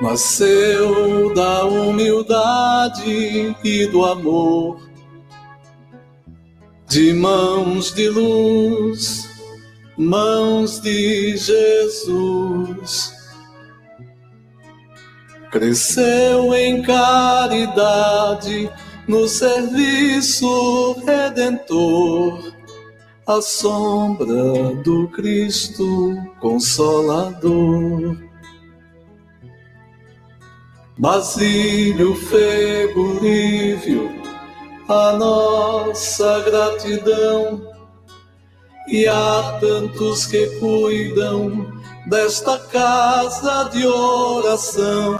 Nasceu da humildade e do amor, de mãos de luz, mãos de Jesus. Cresceu em caridade, no serviço redentor, à sombra do Cristo Consolador. Basílio, Fego, Lívio, a nossa gratidão, e há tantos que cuidam desta casa de oração,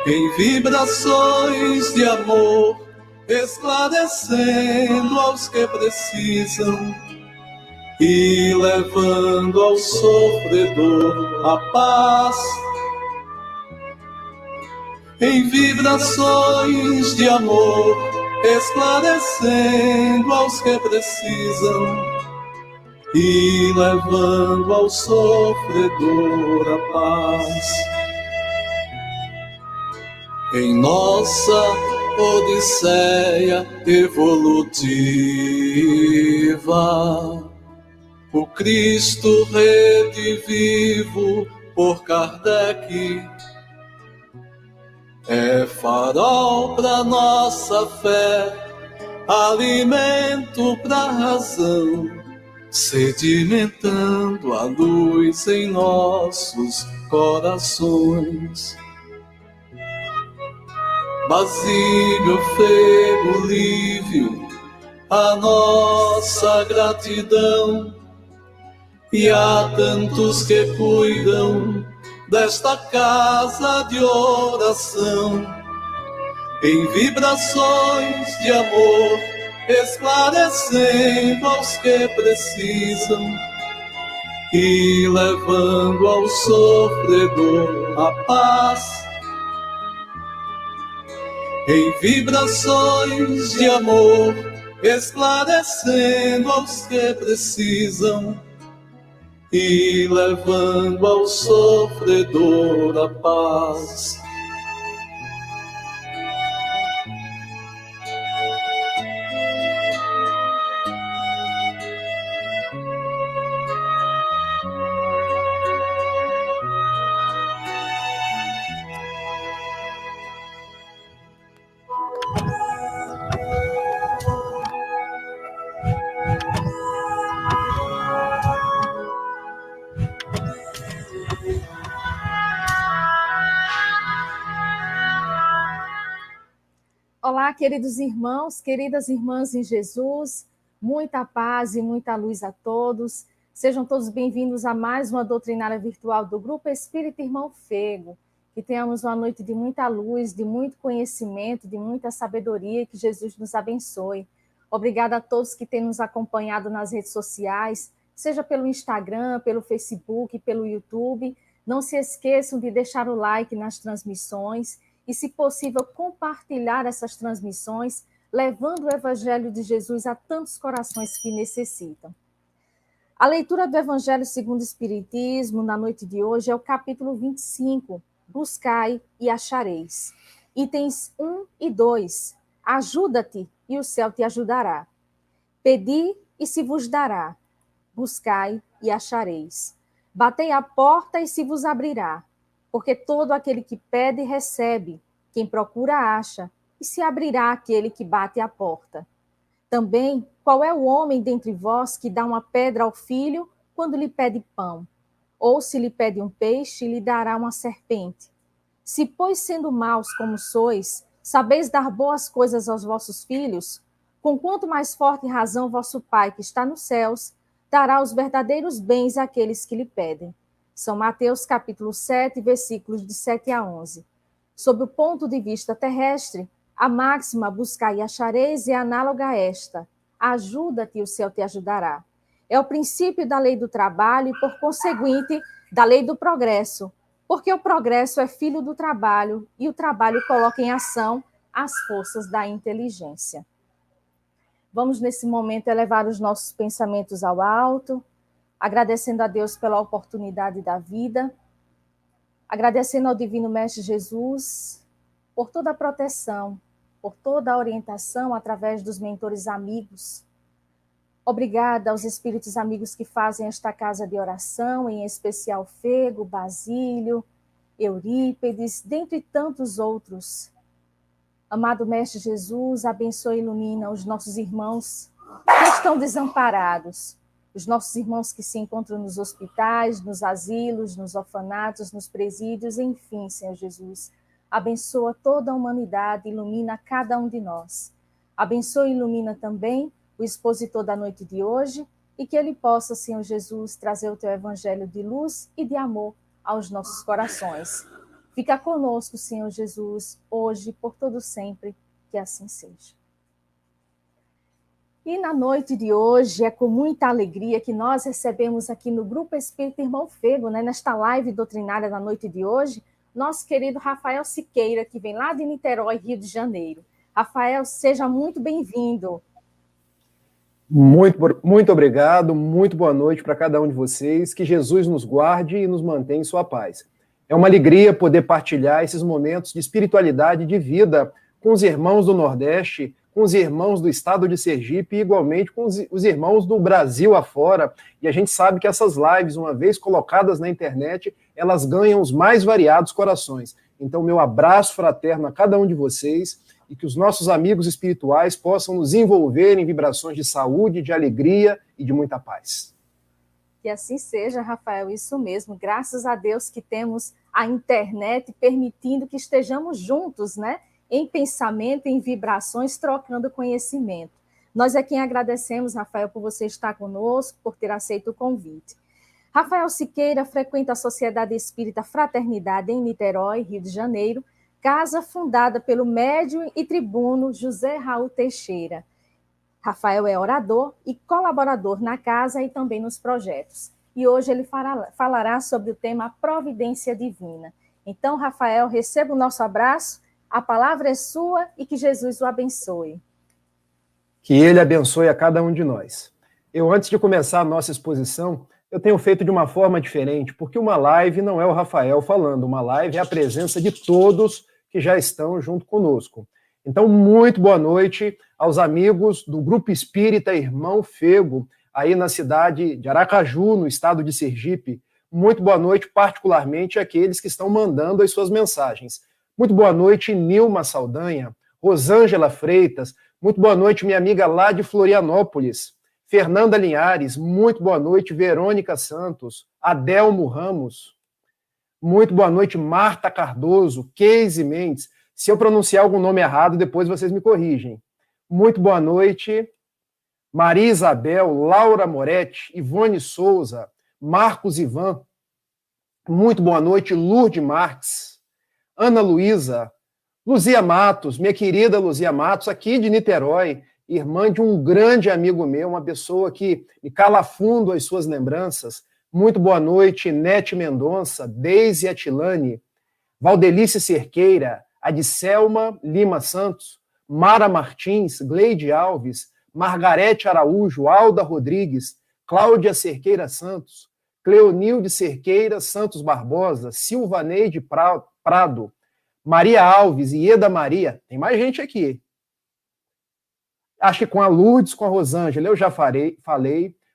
em vibrações de amor, esclarecendo aos que precisam e levando ao sofredor a paz. Em vibrações de amor, esclarecendo aos que precisam e levando ao sofredor a paz. Em nossa odisseia evolutiva, o Cristo redivivo por Kardec é farol para nossa fé, alimento para razão, sedimentando a luz em nossos corações. Basílio, Fego, Lívio, a nossa gratidão, e há tantos que cuidam desta casa de oração, em vibrações de amor, esclarecendo aos que precisam e levando ao sofredor a paz. Em vibrações de amor, esclarecendo aos que precisam e levando ao sofredor a paz. Olá, queridos irmãos, queridas irmãs em Jesus, muita paz e muita luz a todos. Sejam todos bem-vindos a mais uma doutrinária virtual do Grupo Espírita Irmão Fego. Que tenhamos uma noite de muita luz, de muito conhecimento, de muita sabedoria, que Jesus nos abençoe. Obrigada a todos que têm nos acompanhado nas redes sociais, seja pelo Instagram, pelo Facebook, pelo YouTube. Não se esqueçam de deixar o like nas transmissões e, se possível, compartilhar essas transmissões, levando o Evangelho de Jesus a tantos corações que necessitam. A leitura do Evangelho segundo o Espiritismo, na noite de hoje, é o capítulo 25, Buscai e achareis. Itens 1 e 2, ajuda-te e o céu te ajudará. Pedi e se vos dará. Buscai e achareis. Batei à porta e se vos abrirá. Porque todo aquele que pede, recebe. Quem procura, acha. E se abrirá aquele que bate à porta. Também, qual é o homem dentre vós que dá uma pedra ao filho quando lhe pede pão? Ou se lhe pede um peixe, lhe dará uma serpente? Se, pois, sendo maus como sois, sabeis dar boas coisas aos vossos filhos, com quanto mais forte razão vosso Pai, que está nos céus, dará os verdadeiros bens àqueles que lhe pedem. São Mateus capítulo 7, versículos de 7 a 11. Sob o ponto de vista terrestre, a máxima buscai e achareis é análoga a esta: ajuda-te e o céu te ajudará. É o princípio da lei do trabalho e, por conseguinte, da lei do progresso, porque o progresso é filho do trabalho e o trabalho coloca em ação as forças da inteligência. Vamos, nesse momento, elevar os nossos pensamentos ao alto, agradecendo a Deus pela oportunidade da vida, agradecendo ao Divino Mestre Jesus por toda a proteção, por toda a orientação através dos mentores amigos. Obrigada aos espíritos amigos que fazem esta casa de oração, em especial Fego, Basílio, Eurípedes, dentre tantos outros. Amado Mestre Jesus, abençoe e ilumina os nossos irmãos que estão desamparados, os nossos irmãos que se encontram nos hospitais, nos asilos, nos orfanatos, nos presídios, enfim, Senhor Jesus. Abençoa toda a humanidade, ilumina cada um de nós. Abençoa e ilumina também o expositor da noite de hoje e que ele possa, Senhor Jesus, trazer o teu evangelho de luz e de amor aos nossos corações. Fica conosco, Senhor Jesus, hoje, por todo sempre, que assim seja. E na noite de hoje, é com muita alegria que nós recebemos aqui no Grupo Espírita Irmão Fego, nesta live doutrinária da noite de hoje, nosso querido Rafael Siqueira, que vem lá de Niterói, Rio de Janeiro. Rafael, seja muito bem-vindo. Muito obrigado, muito boa noite para cada um de vocês, que Jesus nos guarde e nos mantenha em sua paz. É uma alegria poder partilhar esses momentos de espiritualidade e de vida com os irmãos do Nordeste, com os irmãos do estado de Sergipe e igualmente com os irmãos do Brasil afora. E a gente sabe que essas lives, uma vez colocadas na internet, elas ganham os mais variados corações. Então, meu abraço fraterno a cada um de vocês e que os nossos amigos espirituais possam nos envolver em vibrações de saúde, de alegria e de muita paz. Que assim seja, Rafael, isso mesmo. Graças a Deus que temos a internet permitindo que estejamos juntos, em pensamento, em vibrações, trocando conhecimento. Nós é quem agradecemos, Rafael, por você estar conosco, por ter aceito o convite. Rafael Siqueira frequenta a Sociedade Espírita Fraternidade em Niterói, Rio de Janeiro, casa fundada pelo médium e tribuno José Raul Teixeira. Rafael é orador e colaborador na casa e também nos projetos. E hoje ele falará sobre o tema Providência Divina. Então, Rafael, receba o nosso abraço, a palavra é sua e que Jesus o abençoe. Que ele abençoe a cada um de nós. Eu, antes de começar a nossa exposição, eu tenho feito de uma forma diferente, porque uma live não é o Rafael falando, uma live é a presença de todos que já estão junto conosco. Então, muito boa noite aos amigos do Grupo Espírita Irmão Fego, aí na cidade de Aracaju, no estado de Sergipe. Muito boa noite, particularmente, àqueles que estão mandando as suas mensagens. Muito boa noite, Nilma Saldanha, Rosângela Freitas, muito boa noite, minha amiga lá de Florianópolis, Fernanda Linhares, muito boa noite, Verônica Santos, Adelmo Ramos, muito boa noite, Marta Cardoso, Keise Mendes. Se eu pronunciar algum nome errado, depois vocês me corrigem. Muito boa noite, Maria Isabel, Laura Moretti, Ivone Souza, Marcos Ivan. Muito boa noite, Lourdes Marques, Ana Luísa, Luzia Matos, minha querida Luzia Matos, aqui de Niterói, irmã de um grande amigo meu, uma pessoa que me cala fundo as suas lembranças. Muito boa noite, Nete Mendonça, Deise Atilane, Valdelice Cerqueira, Adicelma Lima Santos, Mara Martins, Gleide Alves, Margarete Araújo, Alda Rodrigues, Cláudia Cerqueira Santos, Cleonilde Cerqueira Santos Barbosa, Silvaneide Prado, Maria Alves, Ieda Maria, tem mais gente aqui. Acho que com a Lourdes, com a Rosângela, eu já falei,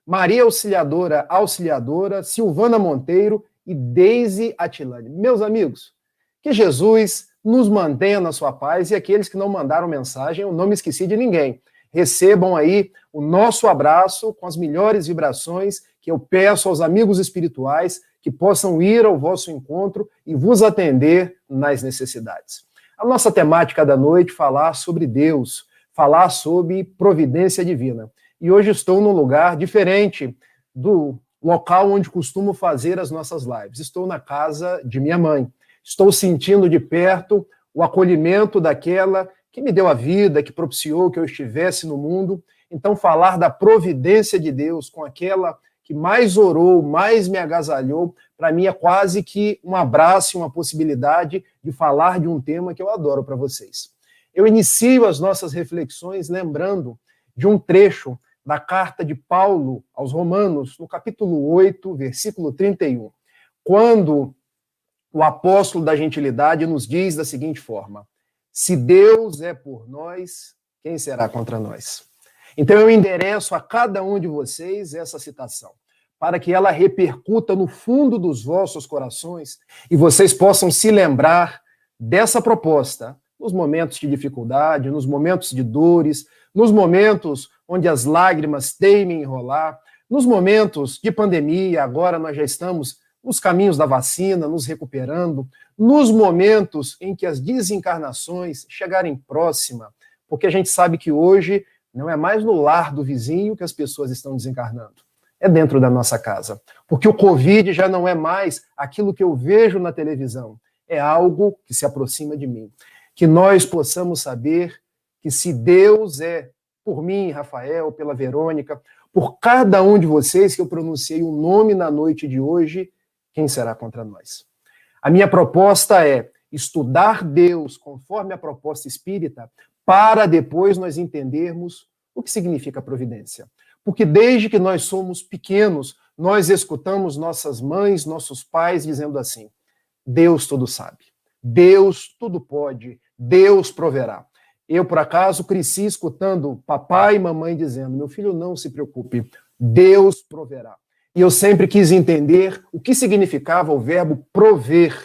Maria Auxiliadora, Silvana Monteiro e Deise Atilane. Meus amigos, que Jesus nos mantenha na sua paz e aqueles que não mandaram mensagem, eu não me esqueci de ninguém. Recebam aí o nosso abraço com as melhores vibrações que eu peço aos amigos espirituais que possam ir ao vosso encontro e vos atender nas necessidades. A nossa temática da noite é falar sobre Deus, falar sobre providência divina. E hoje estou num lugar diferente do local onde costumo fazer as nossas lives. Estou na casa de minha mãe. Estou sentindo de perto o acolhimento daquela que me deu a vida, que propiciou que eu estivesse no mundo. Então, falar da providência de Deus com aquela que mais orou, mais me agasalhou, para mim é quase que um abraço, uma possibilidade de falar de um tema que eu adoro para vocês. Eu inicio as nossas reflexões lembrando de um trecho da carta de Paulo aos Romanos, no capítulo 8, versículo 31, quando o apóstolo da gentilidade nos diz da seguinte forma: se Deus é por nós, quem será contra nós? Então eu endereço a cada um de vocês essa citação, para que ela repercuta no fundo dos vossos corações e vocês possam se lembrar dessa proposta nos momentos de dificuldade, nos momentos de dores, nos momentos onde as lágrimas teimem enrolar, nos momentos de pandemia, agora nós já estamos nos caminhos da vacina, nos recuperando, nos momentos em que as desencarnações chegarem próxima, porque a gente sabe que hoje não é mais no lar do vizinho que as pessoas estão desencarnando, é dentro da nossa casa, porque o Covid já não é mais aquilo que eu vejo na televisão, é algo que se aproxima de mim. Que nós possamos saber que se Deus é por mim, Rafael, pela Verônica, por cada um de vocês que eu pronunciei o nome na noite de hoje, quem será contra nós? A minha proposta é estudar Deus conforme a proposta espírita, para depois nós entendermos o que significa providência. Porque desde que nós somos pequenos, nós escutamos nossas mães, nossos pais dizendo assim: Deus tudo sabe, Deus tudo pode, Deus proverá. Eu, por acaso, cresci escutando papai e mamãe dizendo: meu filho, não se preocupe, Deus proverá. E eu sempre quis entender o que significava o verbo prover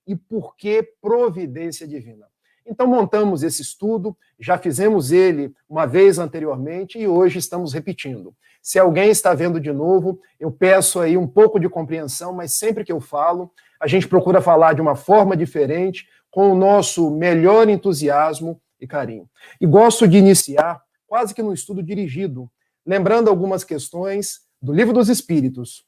e por que providência divina. Então montamos esse estudo, já fizemos ele uma vez anteriormente e hoje estamos repetindo. Se alguém está vendo de novo, eu peço aí um pouco de compreensão, mas sempre que eu falo, a gente procura falar de uma forma diferente, com o nosso melhor entusiasmo e carinho. E gosto de iniciar quase que num estudo dirigido, lembrando algumas questões do Livro dos Espíritos.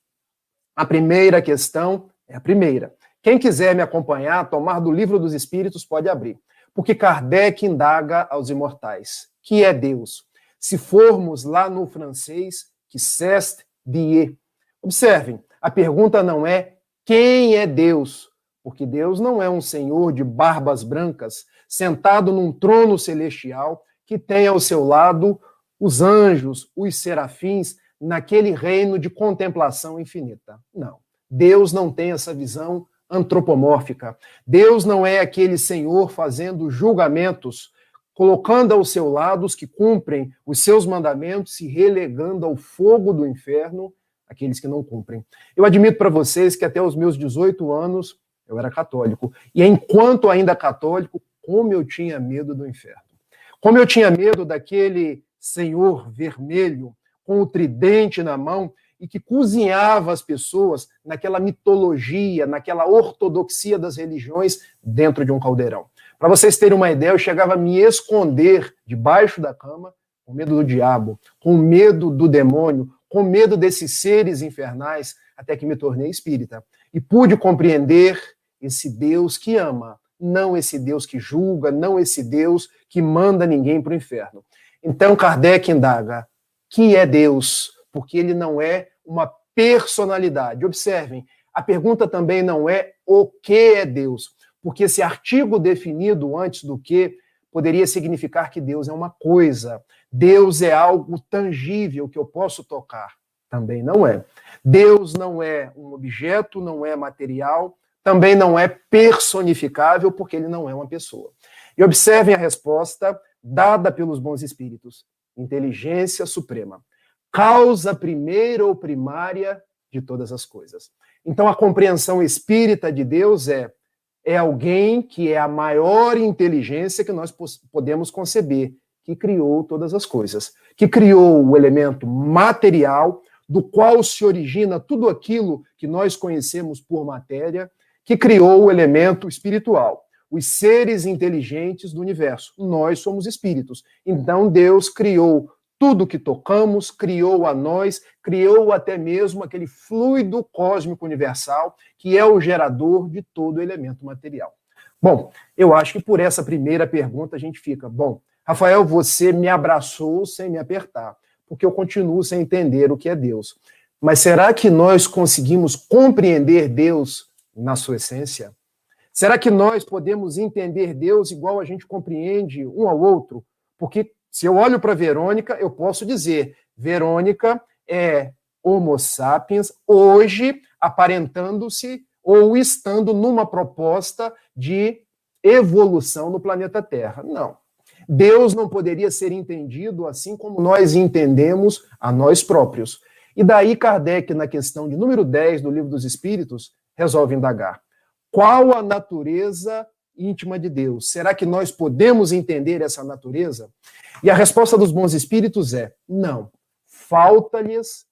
A primeira questão é a primeira. Quem quiser me acompanhar, tomar do Livro dos Espíritos, pode abrir. Porque Kardec indaga aos imortais: que é Deus? Se formos lá no francês, que c'est Dieu. Observem, a pergunta não é quem é Deus, porque Deus não é um senhor de barbas brancas, sentado num trono celestial, que tem ao seu lado os anjos, os serafins, naquele reino de contemplação infinita. Não. Deus não tem essa visão antropomórfica. Deus não é aquele senhor fazendo julgamentos, colocando ao seu lado os que cumprem os seus mandamentos e relegando ao fogo do inferno aqueles que não cumprem. Eu admito para vocês que até os meus 18 anos eu era católico. E enquanto ainda católico, como eu tinha medo do inferno. Como eu tinha medo daquele senhor vermelho com o tridente na mão e que cozinhava as pessoas naquela mitologia, naquela ortodoxia das religiões dentro de um caldeirão. Para vocês terem uma ideia, eu chegava a me esconder debaixo da cama com medo do diabo, com medo do demônio, com medo desses seres infernais, até que me tornei espírita. E pude compreender esse Deus que ama, não esse Deus que julga, não esse Deus que manda ninguém para o inferno. Então Kardec indaga: que é Deus? Porque ele não é uma personalidade. Observem, a pergunta também não é o que é Deus, porque esse artigo definido antes do que poderia significar que Deus é uma coisa. Deus é algo tangível que eu posso tocar. Também não é. Deus não é um objeto, não é material, também não é personificável, porque ele não é uma pessoa. E observem a resposta dada pelos bons espíritos: inteligência suprema. Causa primeira ou primária de todas as coisas. Então, a compreensão espírita de Deus é alguém que é a maior inteligência que nós podemos conceber, que criou todas as coisas, que criou o elemento material, do qual se origina tudo aquilo que nós conhecemos por matéria, que criou o elemento espiritual, os seres inteligentes do universo. Nós somos espíritos. Então, Deus criou tudo que tocamos, criou a nós, criou até mesmo aquele fluido cósmico universal, que é o gerador de todo elemento material. Bom, eu acho que por essa primeira pergunta a gente fica: bom, Rafael, você me abraçou sem me apertar, porque eu continuo sem entender o que é Deus. Mas será que nós conseguimos compreender Deus na sua essência? Será que nós podemos entender Deus igual a gente compreende um ao outro? Porque se eu olho para Verônica, eu posso dizer: Verônica é Homo sapiens, hoje aparentando-se ou estando numa proposta de evolução no planeta Terra. Não. Deus não poderia ser entendido assim como nós entendemos a nós próprios. E daí Kardec, na questão de número 10 do Livro dos Espíritos, resolve indagar. Qual a natureza íntima de Deus? Será que nós podemos entender essa natureza? E a resposta dos bons espíritos é: não. Falta-nos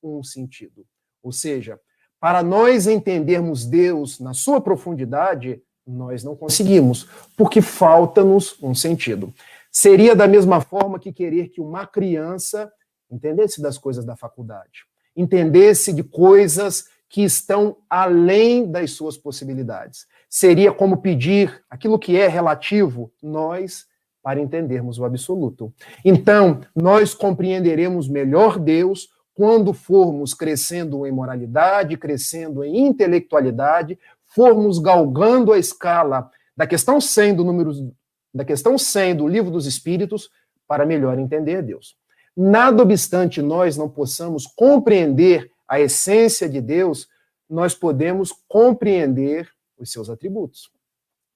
um sentido. Ou seja, para nós entendermos Deus na sua profundidade, nós não conseguimos, porque falta-nos um sentido. Seria da mesma forma que querer que uma criança entendesse das coisas da faculdade, entendesse de coisas que estão além das suas possibilidades. Seria como pedir aquilo que é relativo, nós, para entendermos o absoluto. Então, nós compreenderemos melhor Deus quando formos crescendo em moralidade, crescendo em intelectualidade, formos galgando a escala da questão 100 do Livro dos Espíritos para melhor entender Deus. Nada obstante nós não possamos compreender a essência de Deus, nós podemos compreender os seus atributos.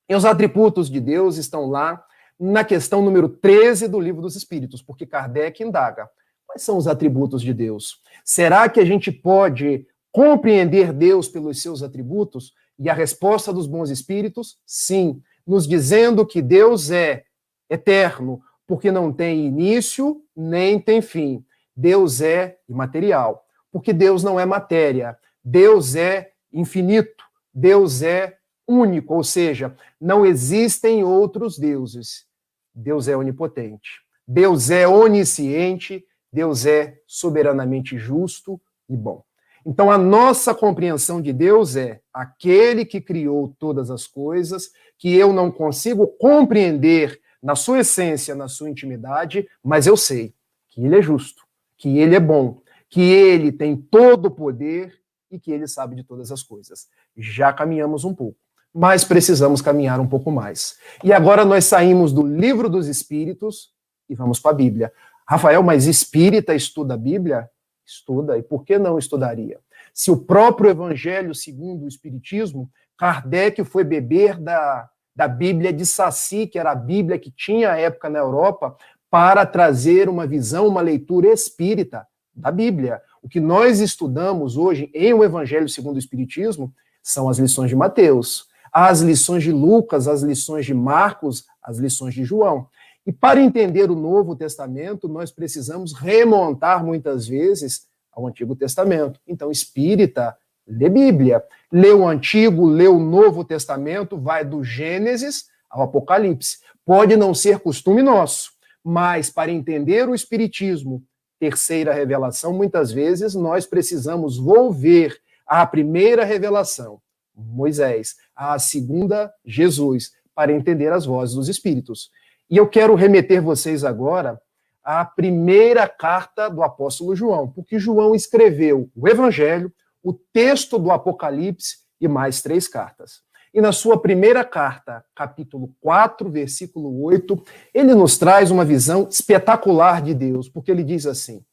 E os atributos de Deus estão lá na questão número 13 do Livro dos Espíritos, porque Kardec indaga: quais são os atributos de Deus? Será que a gente pode compreender Deus pelos seus atributos? E a resposta dos bons espíritos, sim, nos dizendo que Deus é eterno, porque não tem início nem tem fim. Deus é imaterial, porque Deus não é matéria. Deus é infinito, Deus é único, ou seja, não existem outros deuses. Deus é onipotente, Deus é onisciente, Deus é soberanamente justo e bom. Então, a nossa compreensão de Deus é aquele que criou todas as coisas, que eu não consigo compreender na sua essência, na sua intimidade, mas eu sei que ele é justo, que ele é bom, que ele tem todo o poder e que ele sabe de todas as coisas. Já caminhamos um pouco, mas precisamos caminhar um pouco mais. E agora nós saímos do Livro dos Espíritos e vamos para a Bíblia. Rafael, mas espírita estuda a Bíblia? Estuda, e por que não estudaria? Se o próprio Evangelho segundo o Espiritismo, Kardec foi beber da Bíblia de Saci, que era a Bíblia que tinha à época na Europa, para trazer uma visão, uma leitura espírita da Bíblia. O que nós estudamos hoje em o Evangelho segundo o Espiritismo são as lições de Mateus, as lições de Lucas, as lições de Marcos, as lições de João. E para entender o Novo Testamento, nós precisamos remontar muitas vezes ao Antigo Testamento. Então, espírita, lê Bíblia, lê o Antigo, lê o Novo Testamento, vai do Gênesis ao Apocalipse. Pode não ser costume nosso, mas para entender o Espiritismo, terceira revelação, muitas vezes nós precisamos volver à primeira revelação, Moisés, à segunda, Jesus, para entender as vozes dos Espíritos. E eu quero remeter vocês agora à primeira carta do apóstolo João, porque João escreveu o Evangelho, o texto do Apocalipse e mais 3 cartas. E na sua primeira carta, capítulo 4, versículo 8, ele nos traz uma visão espetacular de Deus, porque ele diz assim: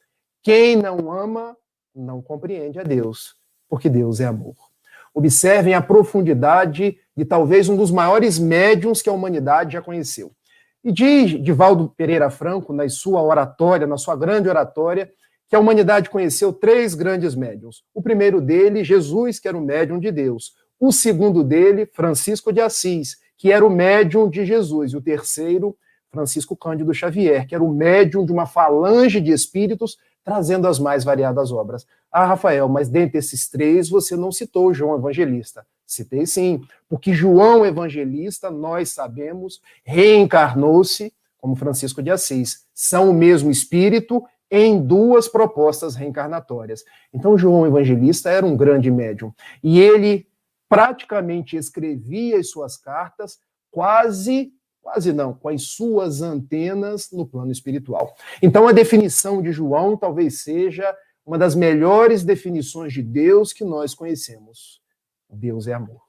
quem não ama, não compreende a Deus, porque Deus é amor. Observem a profundidade de talvez um dos maiores médiuns que a humanidade já conheceu. E diz Divaldo Pereira Franco, na sua oratória, na sua grande oratória, que a humanidade conheceu 3 grandes médiuns. O primeiro dele, Jesus, que era o médium de Deus. O segundo dele, Francisco de Assis, que era o médium de Jesus. E o terceiro, Francisco Cândido Xavier, que era o médium de uma falange de espíritos, trazendo as mais variadas obras. Ah, Rafael, mas dentre esses 3 você não citou João Evangelista. Citei sim, porque João Evangelista, nós sabemos, reencarnou-se como Francisco de Assis. São o mesmo espírito em 2 propostas reencarnatórias. Então, João Evangelista era um grande médium. E ele praticamente escrevia as suas cartas quase não, com as suas antenas no plano espiritual. Então, a definição de João talvez seja uma das melhores definições de Deus que nós conhecemos. Deus é amor.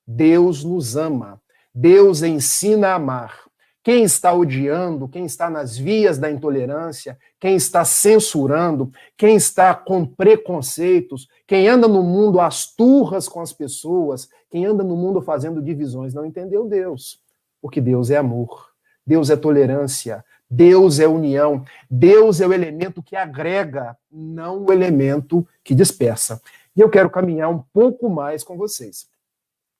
Deus nos ama. Deus ensina a amar. quem está odiando, quem está nas vias da intolerância, quem está censurando, quem está com preconceitos, quem anda no mundo às turras com as pessoas, quem anda no mundo fazendo divisões, não entendeu Deus. Porque Deus é amor, Deus é tolerância, Deus é união, Deus é o elemento que agrega, não o elemento que dispersa. E eu quero caminhar um pouco mais com vocês.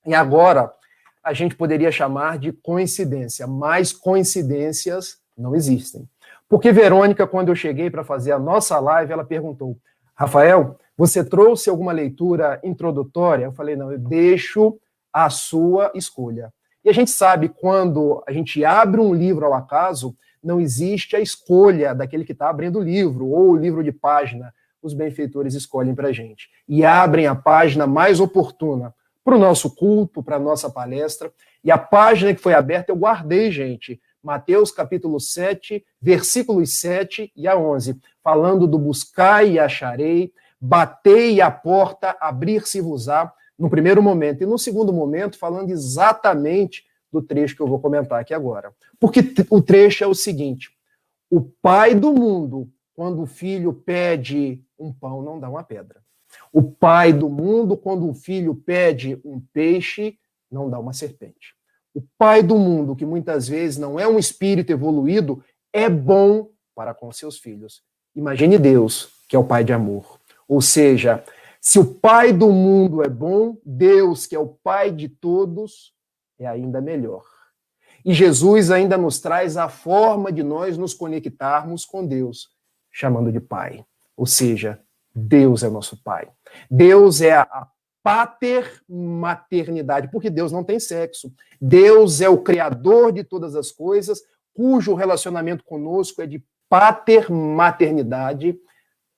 E agora, a gente poderia chamar de coincidência, mas coincidências não existem. Porque Verônica, quando eu cheguei para fazer a nossa live, ela perguntou: Rafael, você trouxe alguma leitura introdutória? Eu falei, não, eu deixo a sua escolha. E a gente sabe, quando a gente abre um livro ao acaso, não existe a escolha daquele que está abrindo o livro, ou o livro de página. Os benfeitores escolhem para a gente. E abrem a página mais oportuna para o nosso culto, para a nossa palestra. E a página que foi aberta eu guardei, gente. Mateus capítulo 7, versículos 7 e a 11. Falando do buscai e acharei, batei e a porta abrir-se-vos-á, no primeiro momento. E no segundo momento, falando exatamente do trecho que eu vou comentar aqui agora. Porque o trecho é o seguinte: o pai do mundo, quando o filho pede um pão, não dá uma pedra. O pai do mundo, quando o filho pede um peixe, não dá uma serpente. O pai do mundo, que muitas vezes não é um espírito evoluído, é bom para com seus filhos. Imagine Deus, que é o pai de amor. Ou seja, se o pai do mundo é bom, Deus, que é o pai de todos, é ainda melhor. E Jesus ainda nos traz a forma de nós nos conectarmos com Deus, chamando de pai. Ou seja, Deus é nosso pai. Deus é a pater-maternidade, porque Deus não tem sexo. Deus é o criador de todas as coisas, cujo relacionamento conosco é de pater-maternidade,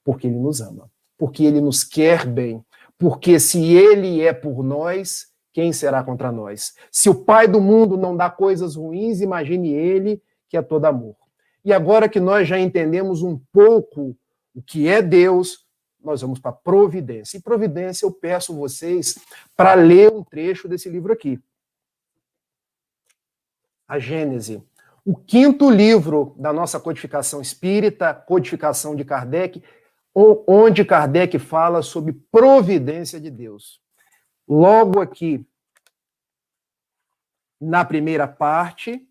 porque Ele nos ama, porque Ele nos quer bem, porque se Ele é por nós, quem será contra nós? Se o pai do mundo não dá coisas ruins, imagine Ele, que é todo amor. E agora que nós já entendemos um pouco o que é Deus, nós vamos para providência. E providência eu peço vocês para ler um trecho desse livro aqui. A Gênese. O 5º livro da nossa codificação espírita, codificação de Kardec, onde Kardec fala sobre providência de Deus. Logo aqui, na primeira parte,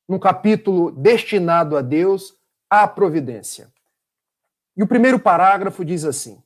no capítulo destinado a Deus, a providência. E o primeiro parágrafo diz assim: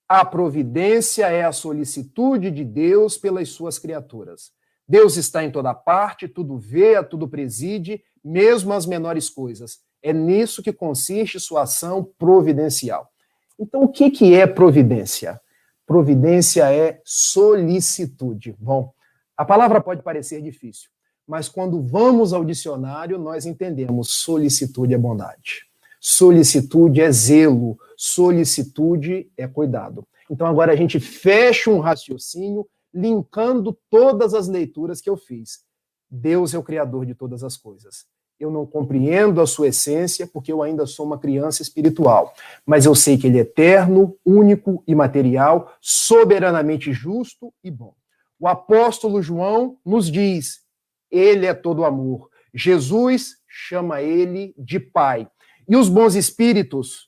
a providência é a solicitude de Deus pelas suas criaturas. Deus está em toda parte, tudo vê, a tudo preside, mesmo as menores coisas. É nisso que consiste sua ação providencial. Então, o que é providência? Providência é solicitude. Bom, a palavra pode parecer difícil, mas quando vamos ao dicionário, nós entendemos: solicitude é bondade. Solicitude é zelo, solicitude é cuidado. Então agora a gente fecha um raciocínio linkando todas as leituras que eu fiz. Deus é o criador de todas as coisas. Eu não compreendo a sua essência porque eu ainda sou uma criança espiritual, mas eu sei que Ele é eterno, único, imaterial, soberanamente justo e bom. O apóstolo João nos diz: Ele é todo amor. Jesus chama Ele de Pai. E os bons espíritos,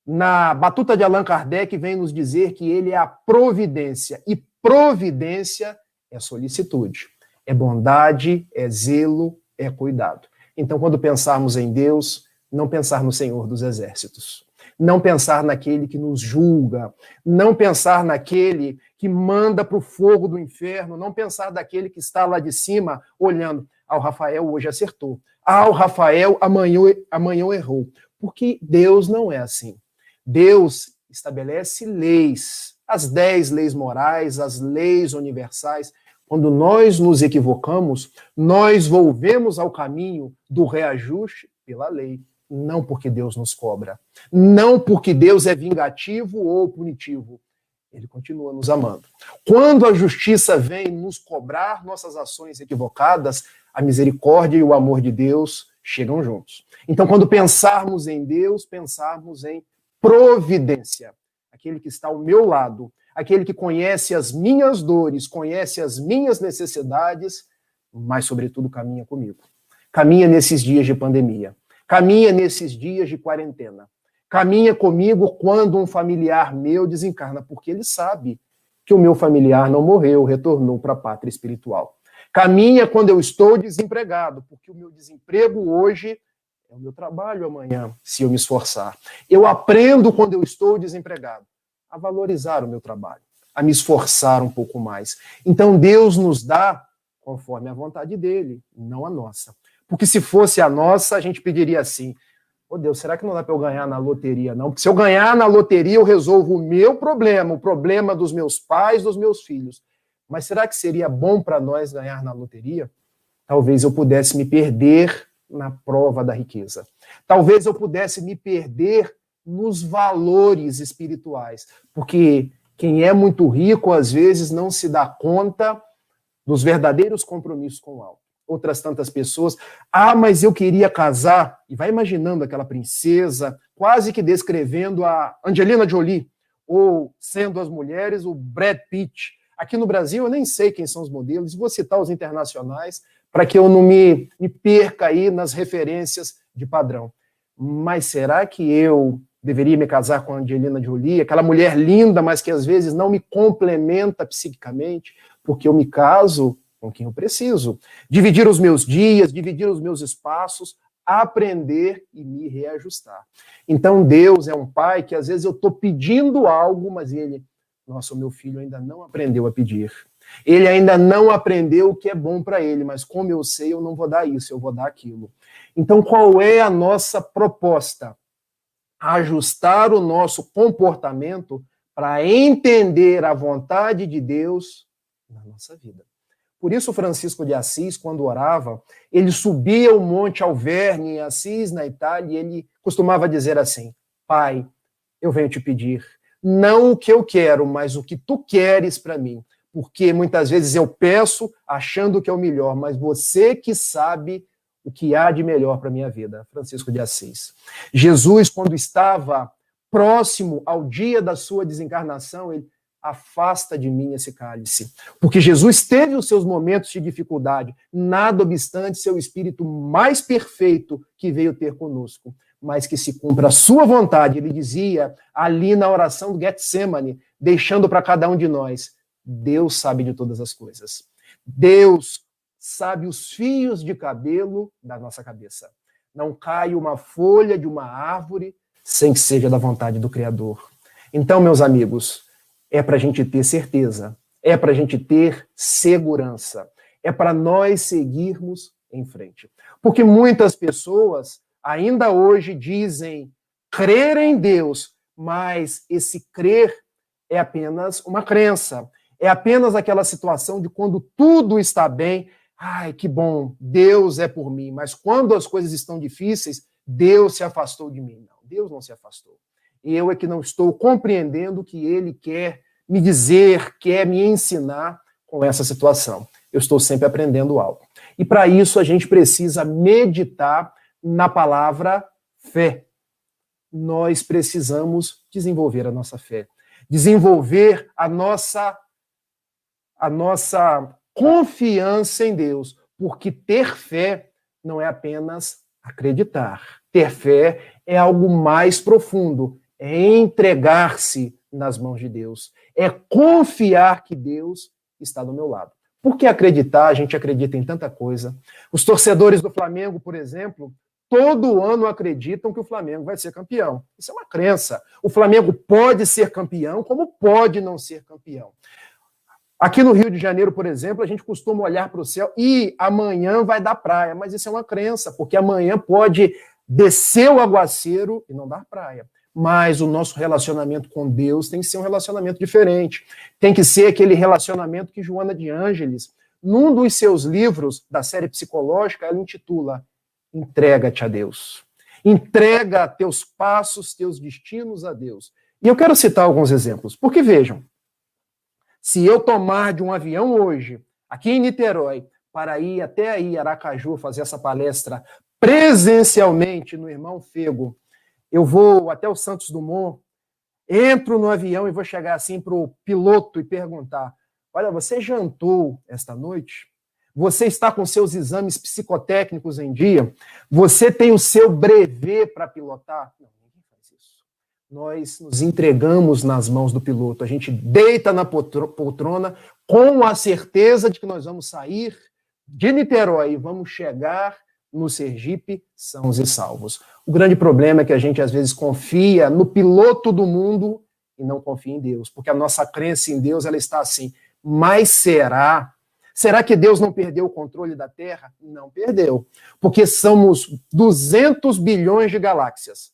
na batuta de Allan Kardec, vem nos dizer que Ele é a providência. E providência é solicitude, é bondade, é zelo, é cuidado. Então, quando pensarmos em Deus, não pensar no Senhor dos Exércitos. Não pensar naquele que nos julga. Não pensar naquele que manda para o fogo do inferno. Não pensar daquele que está lá de cima olhando. Ah, o Rafael hoje acertou. Ah, o Rafael amanhã errou. Porque Deus não é assim. Deus estabelece leis. As 10 leis morais, as leis universais. Quando nós nos equivocamos, nós volvemos ao caminho do reajuste pela lei. Não porque Deus nos cobra. Não porque Deus é vingativo ou punitivo. Ele continua nos amando. Quando a justiça vem nos cobrar nossas ações equivocadas, a misericórdia e o amor de Deus chegam juntos. Então, quando pensarmos em Deus, pensarmos em providência. Aquele que está ao meu lado, aquele que conhece as minhas dores, conhece as minhas necessidades, mas, sobretudo, caminha comigo. caminha nesses dias de pandemia, caminha nesses dias de quarentena, caminha comigo quando um familiar meu desencarna, porque ele sabe que o meu familiar não morreu, retornou para a pátria espiritual. Caminha quando eu estou desempregado, porque o meu desemprego hoje é o meu trabalho amanhã, se eu me esforçar. Eu aprendo quando eu estou desempregado a valorizar o meu trabalho, a me esforçar um pouco mais. Então Deus nos dá conforme a vontade dele, não a nossa. Porque se fosse a nossa, a gente pediria assim: ô Deus, será que não dá para eu ganhar na loteria, não? Porque se eu ganhar na loteria, eu resolvo o meu problema, o problema dos meus pais, dos meus filhos. Mas será que seria bom para nós ganhar na loteria? Talvez eu pudesse me perder na prova da riqueza. Talvez eu pudesse me perder nos valores espirituais. Porque quem é muito rico, às vezes, não se dá conta dos verdadeiros compromissos com o alto. Outras tantas pessoas, mas eu queria casar, e vai imaginando aquela princesa, quase que descrevendo a Angelina Jolie, ou sendo as mulheres o Brad Pitt. Aqui no Brasil eu nem sei quem são os modelos, vou citar os internacionais, para que eu não me perca aí nas referências de padrão. Mas será que eu deveria me casar com a Angelina Jolie, aquela mulher linda, mas que às vezes não me complementa psiquicamente, porque eu me caso com quem eu preciso? Dividir os meus dias, dividir os meus espaços, aprender e me reajustar. Então Deus é um pai que às vezes eu estou pedindo algo, mas ele, nossa, o meu filho ainda não aprendeu a pedir. Ele ainda não aprendeu o que é bom para ele, mas como eu sei, eu não vou dar isso, eu vou dar aquilo. Então qual é a nossa proposta? Ajustar o nosso comportamento para entender a vontade de Deus na nossa vida. Por isso Francisco de Assis, quando orava, ele subia o Monte Alverne em Assis, na Itália, e ele costumava dizer assim: Pai, eu venho te pedir, não o que eu quero, mas o que tu queres para mim. Porque muitas vezes eu peço achando que é o melhor, mas você que sabe o que há de melhor para a minha vida. Francisco de Assis. Jesus, quando estava próximo ao dia da sua desencarnação, ele: afasta de mim esse cálice. Porque Jesus teve os seus momentos de dificuldade, nada obstante seu espírito mais perfeito que veio ter conosco, mas que se cumpra a sua vontade. Ele dizia ali na oração do Getsemane, deixando para cada um de nós: Deus sabe de todas as coisas. Deus sabe os fios de cabelo da nossa cabeça. Não cai uma folha de uma árvore sem que seja da vontade do Criador. Então, meus amigos, é para a gente ter certeza, é para a gente ter segurança, é para nós seguirmos em frente. Porque muitas pessoas ainda hoje dizem crer em Deus, mas esse crer é apenas uma crença, é apenas aquela situação de quando tudo está bem, ai, que bom, Deus é por mim, mas quando as coisas estão difíceis, Deus se afastou de mim. Não, Deus não se afastou. Eu é que não estou compreendendo o que Ele quer me dizer, quer me ensinar com essa situação. Eu estou sempre aprendendo algo. E para isso a gente precisa meditar na palavra fé. Nós precisamos desenvolver a nossa fé, desenvolver a nossa confiança em Deus, porque ter fé não é apenas acreditar. Ter fé é algo mais profundo, é entregar-se nas mãos de Deus, é confiar que Deus está do meu lado. Porque acreditar, a gente acredita em tanta coisa. Os torcedores do Flamengo, por exemplo, todo ano acreditam que o Flamengo vai ser campeão. Isso é uma crença. O Flamengo pode ser campeão, como pode não ser campeão. Aqui no Rio de Janeiro, por exemplo, a gente costuma olhar para o céu e amanhã vai dar praia, mas isso é uma crença, porque amanhã pode descer o aguaceiro e não dar praia. Mas o nosso relacionamento com Deus tem que ser um relacionamento diferente. Tem que ser aquele relacionamento que Joana de Ângeles, num dos seus livros da série psicológica, ela intitula Entrega-te a Deus. Entrega teus passos, teus destinos a Deus. E eu quero citar alguns exemplos, porque vejam, se eu tomar de um avião hoje, aqui em Niterói, para ir até aí, Aracaju, fazer essa palestra presencialmente no Irmão Fego, eu vou até o Santos Dumont, entro no avião e vou chegar assim para o piloto e perguntar: olha, você jantou esta noite? Você está com seus exames psicotécnicos em dia? Você tem o seu brevet para pilotar? Não, ninguém faz isso. Nós nos entregamos nas mãos do piloto. A gente deita na poltrona com a certeza de que nós vamos sair de Niterói e vamos chegar no Sergipe sãos e salvos. O grande problema é que a gente, às vezes, confia no piloto do mundo e não confia em Deus, porque a nossa crença em Deus, ela está assim, mas será? Será que Deus não perdeu o controle da Terra? Não perdeu, porque somos 200 bilhões de galáxias.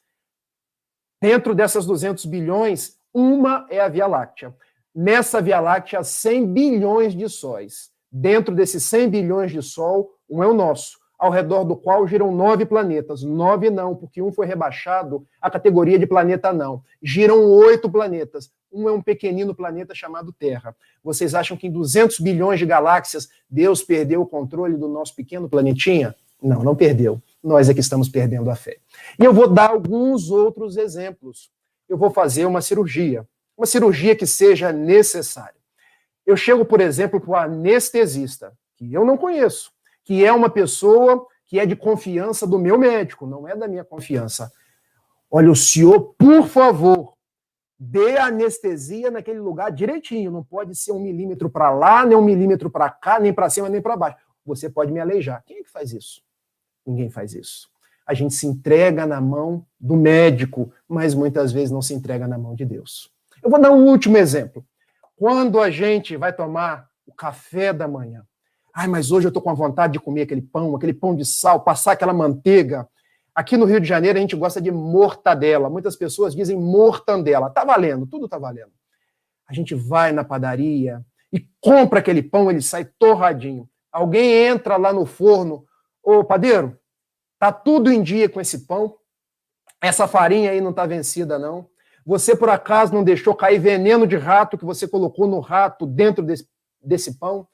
Dentro dessas 200 bilhões, uma é a Via Láctea. Nessa Via Láctea, 100 bilhões de sóis. Dentro desses 100 bilhões de sol, um é o nosso, ao redor do qual giram 9 planetas. 9 não, porque um foi rebaixado à categoria de planeta não. Giram 8 planetas. Um é um pequenino planeta chamado Terra. Vocês acham que em 200 bilhões de galáxias Deus perdeu o controle do nosso pequeno planetinha? Não, não perdeu. Nós é que estamos perdendo a fé. E eu vou dar alguns outros exemplos. Eu vou fazer uma cirurgia que seja necessária. Eu chego, por exemplo, para o anestesista, que eu não conheço, que é uma pessoa que é de confiança do meu médico, não é da minha confiança. Olha, o senhor, por favor, dê anestesia naquele lugar direitinho, não pode ser 1 milímetro para lá, nem 1 milímetro para cá, nem para cima, nem para baixo. Você pode me aleijar. Quem é que faz isso? Ninguém faz isso. A gente se entrega na mão do médico, mas muitas vezes não se entrega na mão de Deus. Eu vou dar um último exemplo. Quando a gente vai tomar o café da manhã, mas hoje eu estou com a vontade de comer aquele pão de sal, passar aquela manteiga. Aqui no Rio de Janeiro a gente gosta de mortadela. Muitas pessoas dizem mortandela. Tá valendo, tudo tá valendo. A gente vai na padaria e compra aquele pão, ele sai torradinho. Alguém entra lá no forno, ô padeiro, tá tudo em dia com esse pão? Essa farinha aí não tá vencida não? Você por acaso não deixou cair veneno de rato que você colocou no rato dentro desse pão?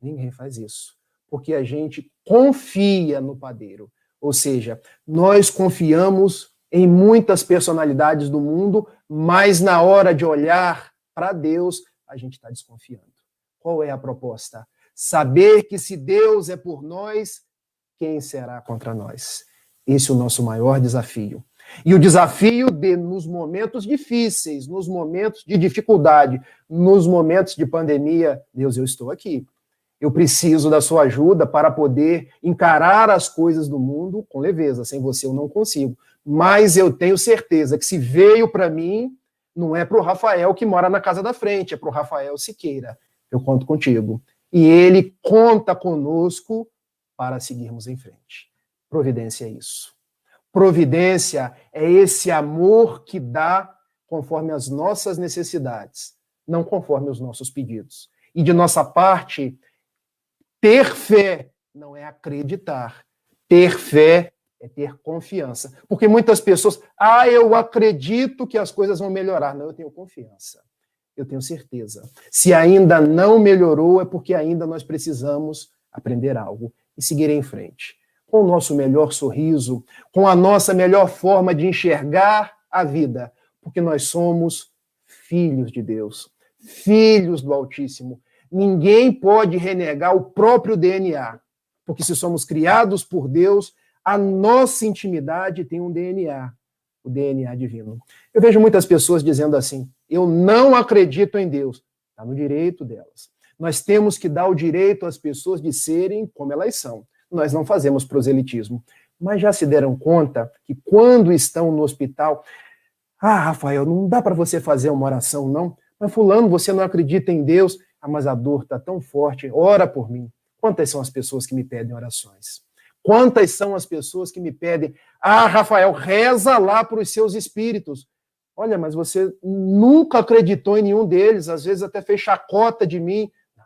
Ninguém faz isso, porque a gente confia no padeiro. Ou seja, nós confiamos em muitas personalidades do mundo, mas na hora de olhar para Deus, a gente está desconfiando. Qual é a proposta? Saber que se Deus é por nós, quem será contra nós? Esse é o nosso maior desafio. E o desafio de, nos momentos difíceis, nos momentos de dificuldade, nos momentos de pandemia, Deus, eu estou aqui. Eu preciso da sua ajuda para poder encarar as coisas do mundo com leveza. Sem você eu não consigo. Mas eu tenho certeza que se veio para mim, não é para o Rafael que mora na casa da frente, é para o Rafael Siqueira. Eu conto contigo. E ele conta conosco para seguirmos em frente. Providência é isso. Providência é esse amor que dá conforme as nossas necessidades, não conforme os nossos pedidos. E de nossa parte, ter fé não é acreditar. Ter fé é ter confiança. Porque muitas pessoas, eu acredito que as coisas vão melhorar. Não, eu tenho confiança. Eu tenho certeza. Se ainda não melhorou, é porque ainda nós precisamos aprender algo e seguir em frente. Com o nosso melhor sorriso, com a nossa melhor forma de enxergar a vida. Porque nós somos filhos de Deus, filhos do Altíssimo. Ninguém pode renegar o próprio DNA, porque se somos criados por Deus, a nossa intimidade tem um DNA, o DNA divino. Eu vejo muitas pessoas dizendo assim, eu não acredito em Deus. Está no direito delas. Nós temos que dar o direito às pessoas de serem como elas são. Nós não fazemos proselitismo. Mas já se deram conta que quando estão no hospital, Rafael, não dá para você fazer uma oração, não? Mas fulano, você não acredita em Deus? Mas a dor está tão forte, ora por mim. Quantas são as pessoas que me pedem orações? Quantas são as pessoas que me pedem, Rafael, reza lá para os seus espíritos. Olha, mas você nunca acreditou em nenhum deles, às vezes até fez chacota de mim. Não.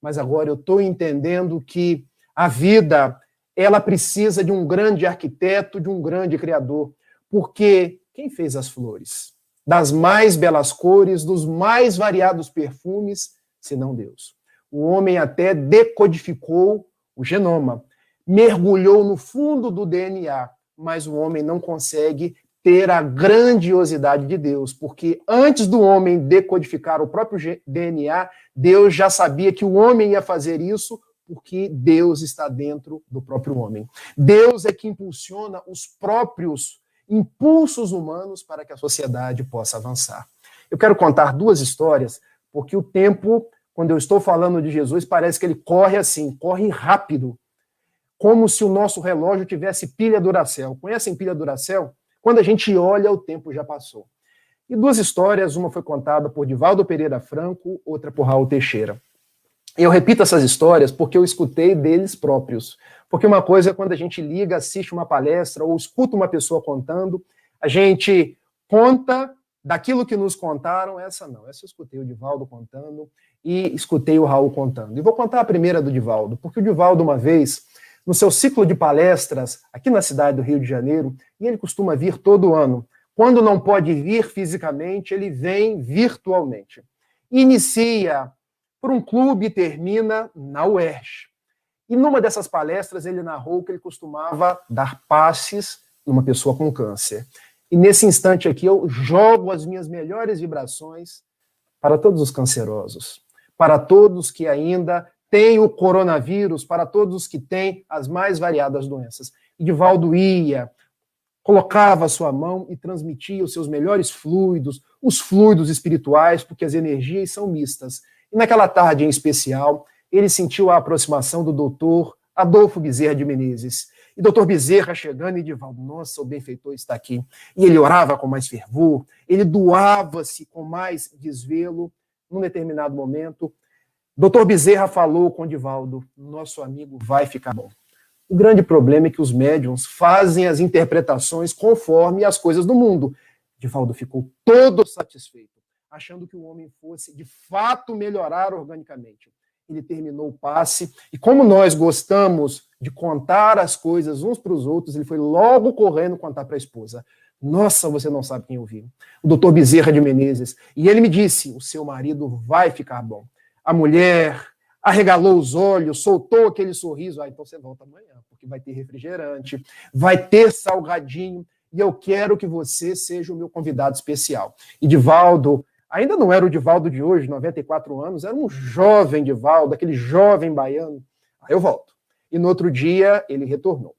Mas agora eu estou entendendo que a vida, ela precisa de um grande arquiteto, de um grande criador. Porque quem fez as flores? Das mais belas cores, dos mais variados perfumes, senão Deus. O homem até decodificou o genoma, mergulhou no fundo do DNA, mas o homem não consegue ter a grandiosidade de Deus, porque antes do homem decodificar o próprio DNA, Deus já sabia que o homem ia fazer isso porque Deus está dentro do próprio homem. Deus é que impulsiona os próprios impulsos humanos para que a sociedade possa avançar. Eu quero contar duas histórias, porque o tempo, quando eu estou falando de Jesus, parece que ele corre assim, corre rápido, como se o nosso relógio tivesse pilha Duracell. Conhecem pilha Duracell? Quando a gente olha, o tempo já passou. E duas histórias, uma foi contada por Divaldo Pereira Franco, outra por Raul Teixeira. Eu repito essas histórias porque eu escutei deles próprios. Porque uma coisa é quando a gente liga, assiste uma palestra ou escuta uma pessoa contando, a gente conta daquilo que nos contaram, essa não. Essa eu escutei o Divaldo contando e escutei o Raul contando. E vou contar a primeira do Divaldo, porque o Divaldo, uma vez, no seu ciclo de palestras aqui na cidade do Rio de Janeiro, e ele costuma vir todo ano, quando não pode vir fisicamente, ele vem virtualmente. Inicia por um clube e termina na UERJ. E numa dessas palestras ele narrou que ele costumava dar passes numa pessoa com câncer. E nesse instante aqui eu jogo as minhas melhores vibrações para todos os cancerosos, para todos que ainda têm o coronavírus, para todos os que têm as mais variadas doenças. E Divaldo ia, colocava a sua mão e transmitia os seus melhores fluidos, os fluidos espirituais, porque as energias são mistas. E naquela tarde em especial, ele sentiu a aproximação do doutor Adolfo Bezerra de Menezes. E doutor Bezerra chegando e Divaldo, nossa, o benfeitor está aqui. E ele orava com mais fervor, ele doava-se com mais desvelo. Num determinado momento, doutor Bezerra falou com Divaldo, nosso amigo vai ficar bom. O grande problema é que os médiuns fazem as interpretações conforme as coisas do mundo. Divaldo ficou todo satisfeito, achando que o homem fosse, de fato, melhorar organicamente. Ele terminou o passe, e como nós gostamos de contar as coisas uns para os outros, ele foi logo correndo contar para a esposa. Nossa, você não sabe quem eu vi. O doutor Bezerra de Menezes. E ele me disse, o seu marido vai ficar bom. A mulher arregalou os olhos, soltou aquele sorriso. Ah, então você volta amanhã, porque vai ter refrigerante, vai ter salgadinho, e eu quero que você seja o meu convidado especial. E Divaldo, ainda não era o Divaldo de hoje, 94 anos, era um jovem Divaldo, aquele jovem baiano. Aí eu volto. E no outro dia, ele retornou.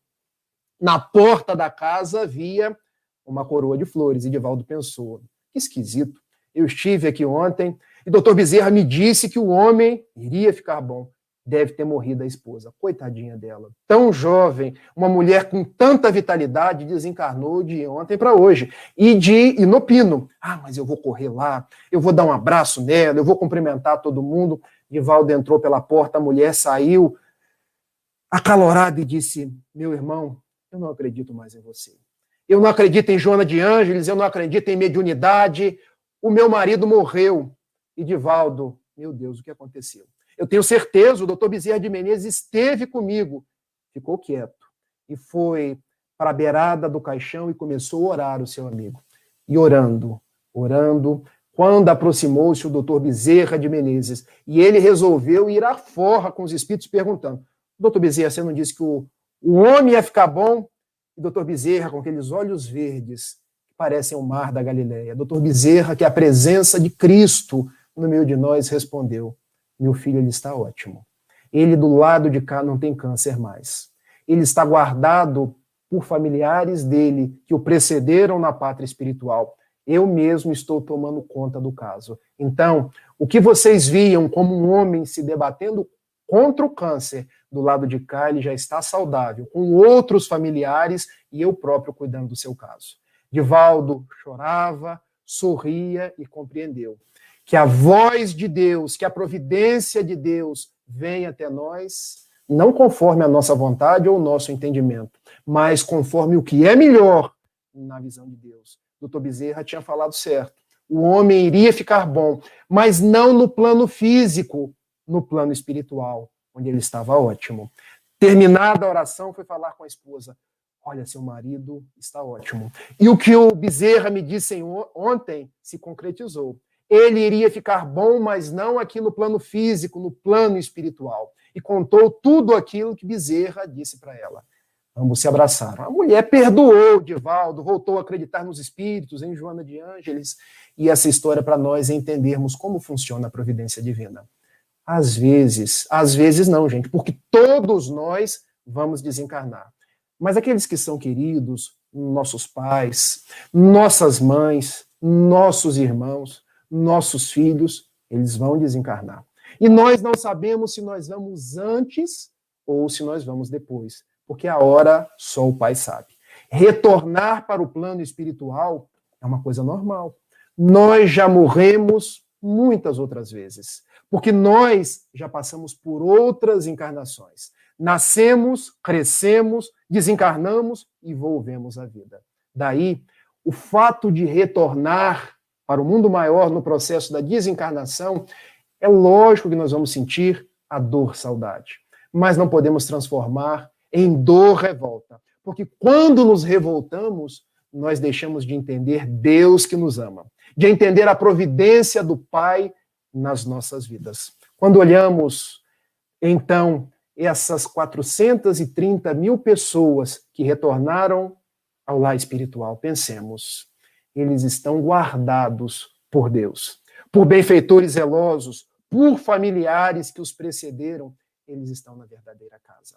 Na porta da casa havia uma coroa de flores, e Divaldo pensou, que esquisito, eu estive aqui ontem, e doutor Bezerra me disse que o homem iria ficar bom. Deve ter morrido a esposa. Coitadinha dela. Tão jovem, uma mulher com tanta vitalidade, desencarnou de ontem para hoje. E no Pino. Ah, mas eu vou correr lá, eu vou dar um abraço nela, eu vou cumprimentar todo mundo. Divaldo entrou pela porta, a mulher saiu acalorada e disse, meu irmão, eu não acredito mais em você. Eu não acredito em Joana de Ângeles, eu não acredito em mediunidade. O meu marido morreu. E Divaldo, meu Deus, o que aconteceu? Eu tenho certeza, o doutor Bezerra de Menezes esteve comigo. Ficou quieto. E foi para a beirada do caixão e começou a orar o seu amigo. E orando, quando aproximou-se o doutor Bezerra de Menezes, e ele resolveu ir à forra com os espíritos perguntando, doutor Bezerra, você não disse que o homem ia ficar bom? O doutor Bezerra, com aqueles olhos verdes, que parecem o mar da Galileia. Doutor Bezerra, que é a presença de Cristo no meio de nós, respondeu, meu filho, ele está ótimo. Ele do lado de cá não tem câncer mais. Ele está guardado por familiares dele que o precederam na pátria espiritual. Eu mesmo estou tomando conta do caso. Então, o que vocês viam como um homem se debatendo contra o câncer, do lado de cá ele já está saudável, com outros familiares e eu próprio cuidando do seu caso. Divaldo chorava, sorria e compreendeu que a voz de Deus, que a providência de Deus vem até nós, não conforme a nossa vontade ou o nosso entendimento, mas conforme o que é melhor na visão de Deus. Doutor Bezerra tinha falado certo. O homem iria ficar bom, mas não no plano físico, no plano espiritual, onde ele estava ótimo. Terminada a oração, foi falar com a esposa. Olha, seu marido está ótimo. E o que o Bezerra me disse ontem se concretizou. Ele iria ficar bom, mas não aqui no plano físico, no plano espiritual. E contou tudo aquilo que Bezerra disse para ela. Ambos se abraçaram. A mulher perdoou Divaldo, voltou a acreditar nos espíritos, em Joana de Ângeles. E essa história para nós é entendermos como funciona a providência divina. Às vezes não, gente, porque todos nós vamos desencarnar. Mas aqueles que são queridos, nossos pais, nossas mães, nossos irmãos, nossos filhos, eles vão desencarnar. E nós não sabemos se nós vamos antes ou se nós vamos depois, porque a hora só o Pai sabe. Retornar para o plano espiritual é uma coisa normal. Nós já morremos muitas outras vezes, porque nós já passamos por outras encarnações. Nascemos, crescemos, desencarnamos e volvemos à vida. Daí, o fato de retornar para o mundo maior no processo da desencarnação, é lógico que nós vamos sentir a dor saudade, mas não podemos transformar em dor revolta, porque quando nos revoltamos, nós deixamos de entender Deus que nos ama, de entender a providência do Pai nas nossas vidas. Quando olhamos, então, essas 430 mil pessoas que retornaram ao lar espiritual, pensemos, eles estão guardados por Deus, por benfeitores zelosos, por familiares que os precederam, eles estão na verdadeira casa.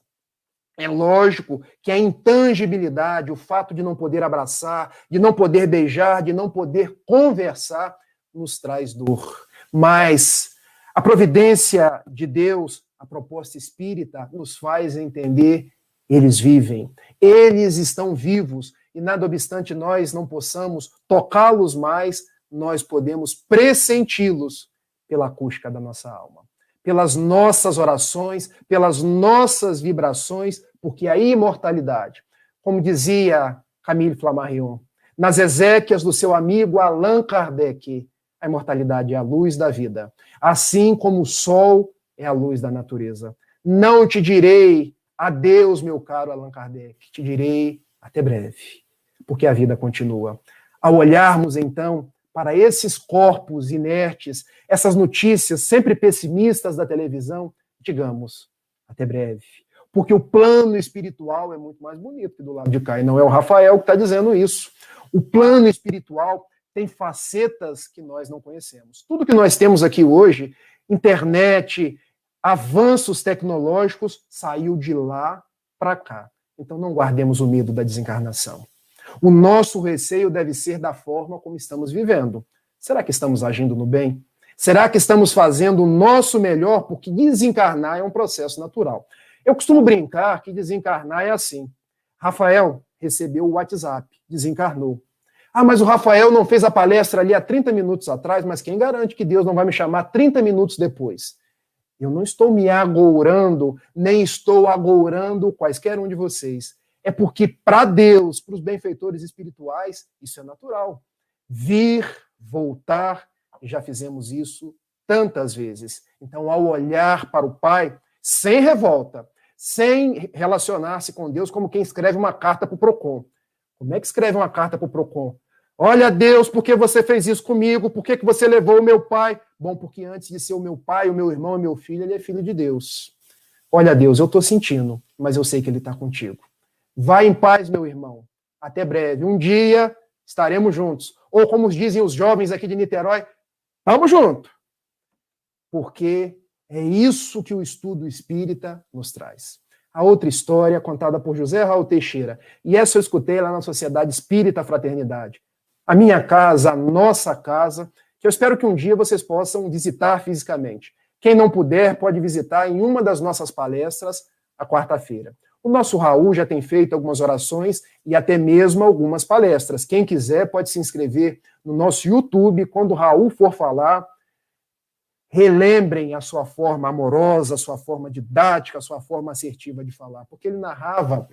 É lógico que a intangibilidade, o fato de não poder abraçar, de não poder beijar, de não poder conversar, nos traz dor. Mas a providência de Deus, a proposta espírita, nos faz entender, eles vivem, eles estão vivos, e nada obstante nós não possamos tocá-los mais, nós podemos pressenti-los pela acústica da nossa alma, pelas nossas orações, pelas nossas vibrações, porque a imortalidade, como dizia Camille Flammarion, nas exéquias do seu amigo Allan Kardec, a imortalidade é a luz da vida, assim como o sol é a luz da natureza. Não te direi adeus, meu caro Allan Kardec, te direi até breve, porque a vida continua. Ao olharmos, então, para esses corpos inertes, essas notícias sempre pessimistas da televisão, digamos, até breve. Porque o plano espiritual é muito mais bonito que do lado de cá, e não é o Rafael que está dizendo isso. O plano espiritual tem facetas que nós não conhecemos. Tudo que nós temos aqui hoje, internet, avanços tecnológicos, saiu de lá para cá. Então não guardemos o medo da desencarnação. O nosso receio deve ser da forma como estamos vivendo. Será que estamos agindo no bem? Será que estamos fazendo o nosso melhor? Porque desencarnar é um processo natural. Eu costumo brincar que desencarnar é assim. Rafael recebeu o WhatsApp, desencarnou. Ah, mas o Rafael não fez a palestra ali há 30 minutos atrás, mas quem garante que Deus não vai me chamar 30 minutos depois? Eu não estou me agourando, nem estou agourando quaisquer um de vocês. É porque para Deus, para os benfeitores espirituais, isso é natural. Vir, voltar, já fizemos isso tantas vezes. Então, ao olhar para o Pai, sem revolta, sem relacionar-se com Deus como quem escreve uma carta para o PROCON. Como é que escreve uma carta para o PROCON? Olha, Deus, por que você fez isso comigo? Por que você levou o meu pai? Bom, porque antes de ser o meu pai, o meu irmão e meu filho, ele é filho de Deus. Olha, Deus, eu estou sentindo, mas eu sei que ele está contigo. Vai em paz, meu irmão. Até breve. Um dia estaremos juntos. Ou como dizem os jovens aqui de Niterói, vamos junto. Porque é isso que o estudo espírita nos traz. A outra história contada por José Raul Teixeira. E essa eu escutei lá na Sociedade Espírita Fraternidade. A minha casa, a nossa casa, que eu espero que um dia vocês possam visitar fisicamente. Quem não puder pode visitar em uma das nossas palestras, a quarta-feira. O nosso Raul já tem feito algumas orações e até mesmo algumas palestras. Quem quiser pode se inscrever no nosso YouTube. Quando o Raul for falar, relembrem a sua forma amorosa, a sua forma didática, a sua forma assertiva de falar. Porque ele narrava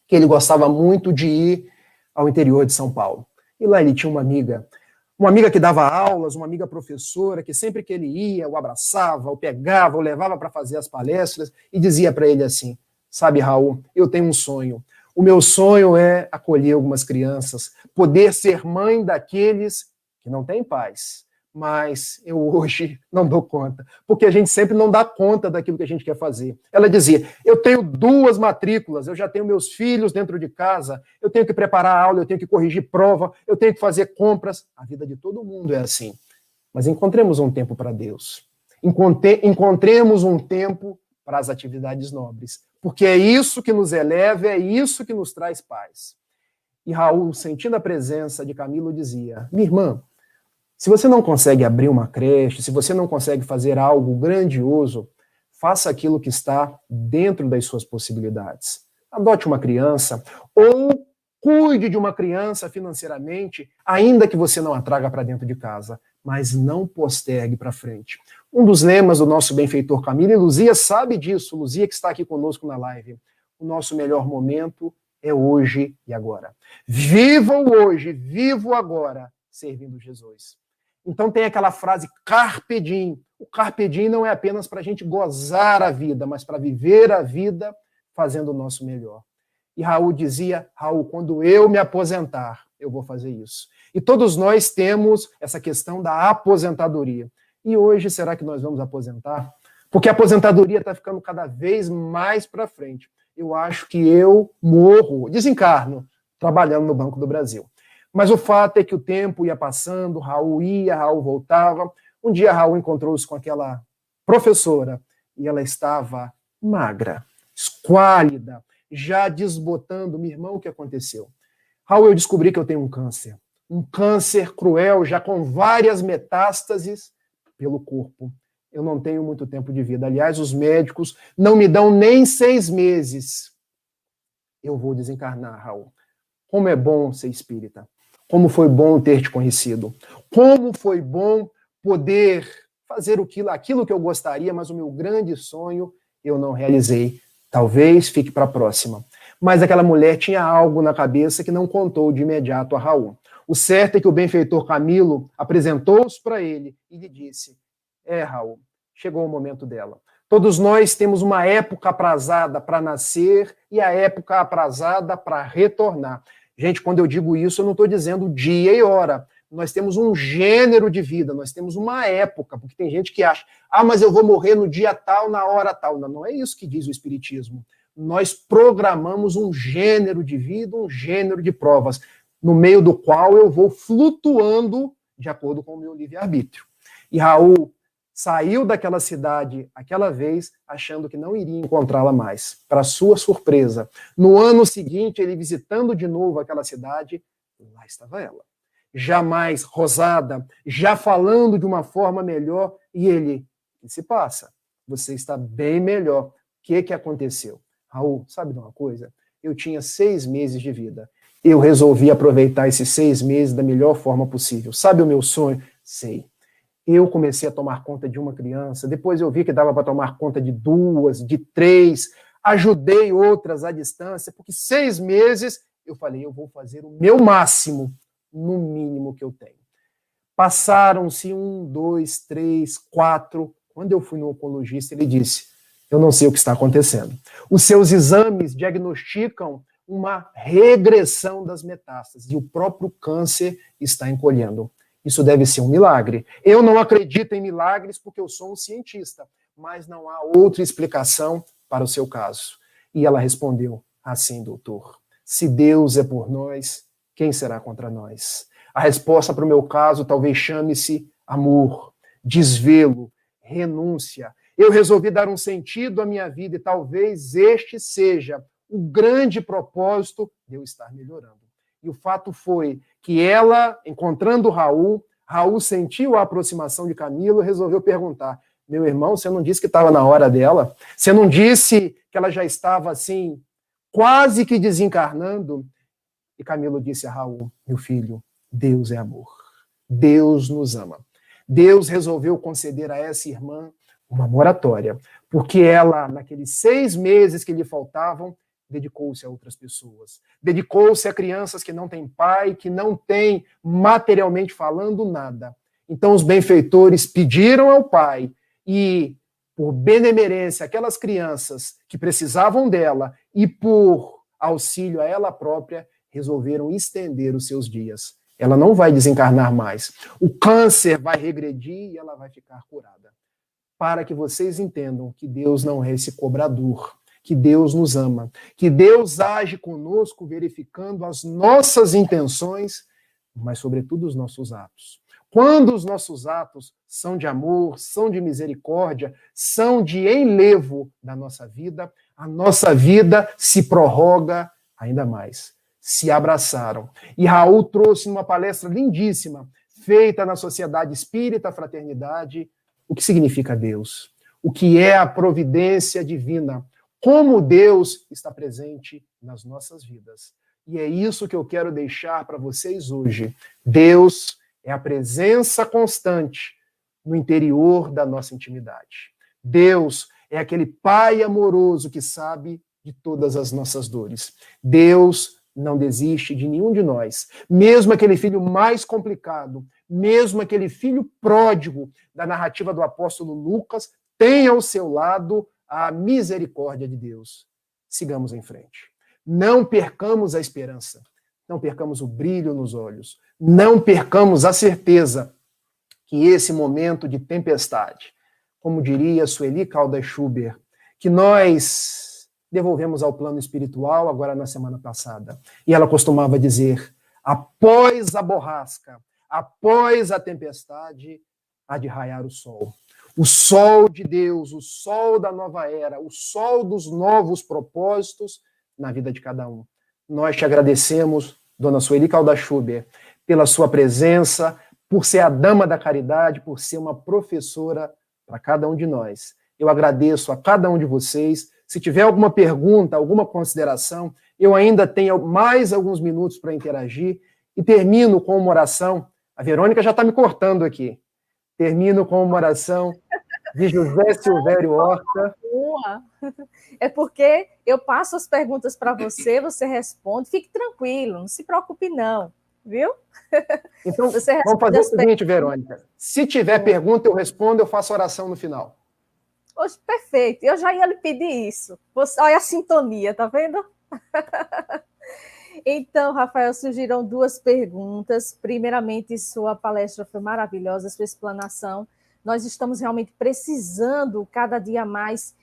que ele gostava muito de ir ao interior de São Paulo. E lá ele tinha uma amiga que dava aulas, uma amiga professora, que sempre que ele ia, o abraçava, o pegava, o levava para fazer as palestras e dizia para ele assim: sabe, Raul, eu tenho um sonho. O meu sonho é acolher algumas crianças, poder ser mãe daqueles que não têm pais. Mas eu hoje não dou conta, porque a gente sempre não dá conta daquilo que a gente quer fazer. Ela dizia, eu tenho 2 matrículas, eu já tenho meus filhos dentro de casa, eu tenho que preparar aula, eu tenho que corrigir prova, eu tenho que fazer compras. A vida de todo mundo é assim. Mas encontremos um tempo para Deus. Encontremos um tempo para as atividades nobres, porque é isso que nos eleva, é isso que nos traz paz. E Raul, sentindo a presença de Camilo, dizia: minha irmã, se você não consegue abrir uma creche, se você não consegue fazer algo grandioso, faça aquilo que está dentro das suas possibilidades. Adote uma criança ou cuide de uma criança financeiramente, ainda que você não a traga para dentro de casa, mas não postergue para frente. Um dos lemas do nosso benfeitor Camilo, e Luzia sabe disso, Luzia que está aqui conosco na live, o nosso melhor momento é hoje e agora. Viva o hoje, viva o agora, servindo Jesus. Então tem aquela frase carpe diem. O carpe diem não é apenas para a gente gozar a vida, mas para viver a vida fazendo o nosso melhor. E Raul dizia: Raul, quando eu me aposentar, eu vou fazer isso. E todos nós temos essa questão da aposentadoria. E hoje, será que nós vamos aposentar? Porque a aposentadoria está ficando cada vez mais para frente. Eu acho que eu morro, desencarno, trabalhando no Banco do Brasil. Mas o fato é que o tempo ia passando, Raul ia, Raul voltava. Um dia Raul encontrou-se com aquela professora e ela estava magra, esquálida, já desbotando. Meu irmão, o que aconteceu? Raul, eu descobri que eu tenho um câncer cruel, já com várias metástases pelo corpo. Eu não tenho muito tempo de vida. Aliás, os médicos não me dão nem 6 meses. Eu vou desencarnar, Raul. Como é bom ser espírita. Como foi bom ter te conhecido. Como foi bom poder fazer aquilo que eu gostaria, mas o meu grande sonho eu não realizei. Talvez fique para a próxima. Mas aquela mulher tinha algo na cabeça que não contou de imediato a Raul. O certo é que o benfeitor Camilo apresentou-se para ele e lhe disse: Raul, chegou o momento dela. Todos nós temos uma época aprazada para nascer e a época aprazada para retornar. Gente, quando eu digo isso, eu não estou dizendo dia e hora. Nós temos um gênero de vida, nós temos uma época, porque tem gente que acha: mas eu vou morrer no dia tal, na hora tal. Não é isso que diz o Espiritismo. Nós programamos um gênero de vida, um gênero de provas, no meio do qual eu vou flutuando de acordo com o meu livre-arbítrio. E Raul saiu daquela cidade aquela vez achando que não iria encontrá-la mais. Para sua surpresa, no ano seguinte, ele visitando de novo aquela cidade, lá estava ela. Já mais rosada, já falando de uma forma melhor, e ele: o que se passa? Você está bem melhor. O que aconteceu? Raul, sabe de uma coisa? Eu tinha 6 meses de vida. Eu resolvi aproveitar esses 6 meses da melhor forma possível. Sabe o meu sonho? Sei. Eu comecei a tomar conta de uma criança, depois eu vi que dava para tomar conta de 2, de 3, ajudei outras à distância, porque 6 meses eu falei: eu vou fazer o meu máximo, no mínimo que eu tenho. Passaram-se 1, 2, 3, 4. Quando eu fui no oncologista, ele disse: eu não sei o que está acontecendo. Os seus exames diagnosticam uma regressão das metástases e o próprio câncer está encolhendo. Isso deve ser um milagre. Eu não acredito em milagres porque eu sou um cientista, mas não há outra explicação para o seu caso. E ela respondeu assim: doutor, se Deus é por nós, quem será contra nós? A resposta para o meu caso talvez chame-se amor, desvelo, renúncia. Eu resolvi dar um sentido à minha vida e talvez este seja o grande propósito de eu estar melhorando. E o fato foi que ela, encontrando Raul sentiu a aproximação de Camilo e resolveu perguntar: meu irmão, você não disse que estava na hora dela? Você não disse que ela já estava assim, quase que desencarnando? E Camilo disse a Raul: meu filho, Deus é amor. Deus nos ama. Deus resolveu conceder a essa irmã uma moratória, porque ela, naqueles 6 meses que lhe faltavam, dedicou-se a outras pessoas. Dedicou-se a crianças que não têm pai, que não têm, materialmente falando, nada. Então os benfeitores pediram ao pai e, por benemerência, aquelas crianças que precisavam dela e por auxílio a ela própria, resolveram estender os seus dias. Ela não vai desencarnar mais. O câncer vai regredir e ela vai ficar curada. Para que vocês entendam que Deus não é esse cobrador, que Deus nos ama, que Deus age conosco verificando as nossas intenções, mas sobretudo os nossos atos. Quando os nossos atos são de amor, são de misericórdia, são de enlevo da nossa vida, a nossa vida se prorroga ainda mais. Se abraçaram. E Raul trouxe numa palestra lindíssima, feita na Sociedade Espírita Fraternidade, o que significa Deus, o que é a providência divina, como Deus está presente nas nossas vidas. E é isso que eu quero deixar para vocês hoje. Deus é a presença constante no interior da nossa intimidade. Deus é aquele Pai amoroso que sabe de todas as nossas dores. Deus não desiste de nenhum de nós. Mesmo aquele filho mais complicado, mesmo aquele filho pródigo da narrativa do apóstolo Lucas, tem ao seu lado a misericórdia de Deus. Sigamos em frente. Não percamos a esperança. Não percamos o brilho nos olhos. Não percamos a certeza que esse momento de tempestade, como diria Sueli Caldas Schubert, que nós devolvemos ao plano espiritual agora na semana passada. E ela costumava dizer, após a borrasca, após a tempestade, há de raiar o sol. O sol de Deus, o sol da nova era, o sol dos novos propósitos na vida de cada um. Nós te agradecemos, Dona Sueli Caldas Schubert, pela sua presença, por ser a dama da caridade, por ser uma professora para cada um de nós. Eu agradeço a cada um de vocês. Se tiver alguma pergunta, alguma consideração, eu ainda tenho mais alguns minutos para interagir e termino com uma oração. A Verônica já está me cortando aqui. Termino com uma oração de José Silvério Horta. É porque eu passo as perguntas para você, você responde, fique tranquilo, não se preocupe não, viu? Então, vamos fazer o seguinte, Verônica. Se tiver pergunta, eu respondo, eu faço oração no final. Hoje, perfeito, eu já ia lhe pedir isso. Você, olha a sintonia, tá vendo? Então, Rafael, surgiram duas perguntas. Primeiramente, sua palestra foi maravilhosa, sua explanação. Nós estamos realmente precisando, cada dia mais,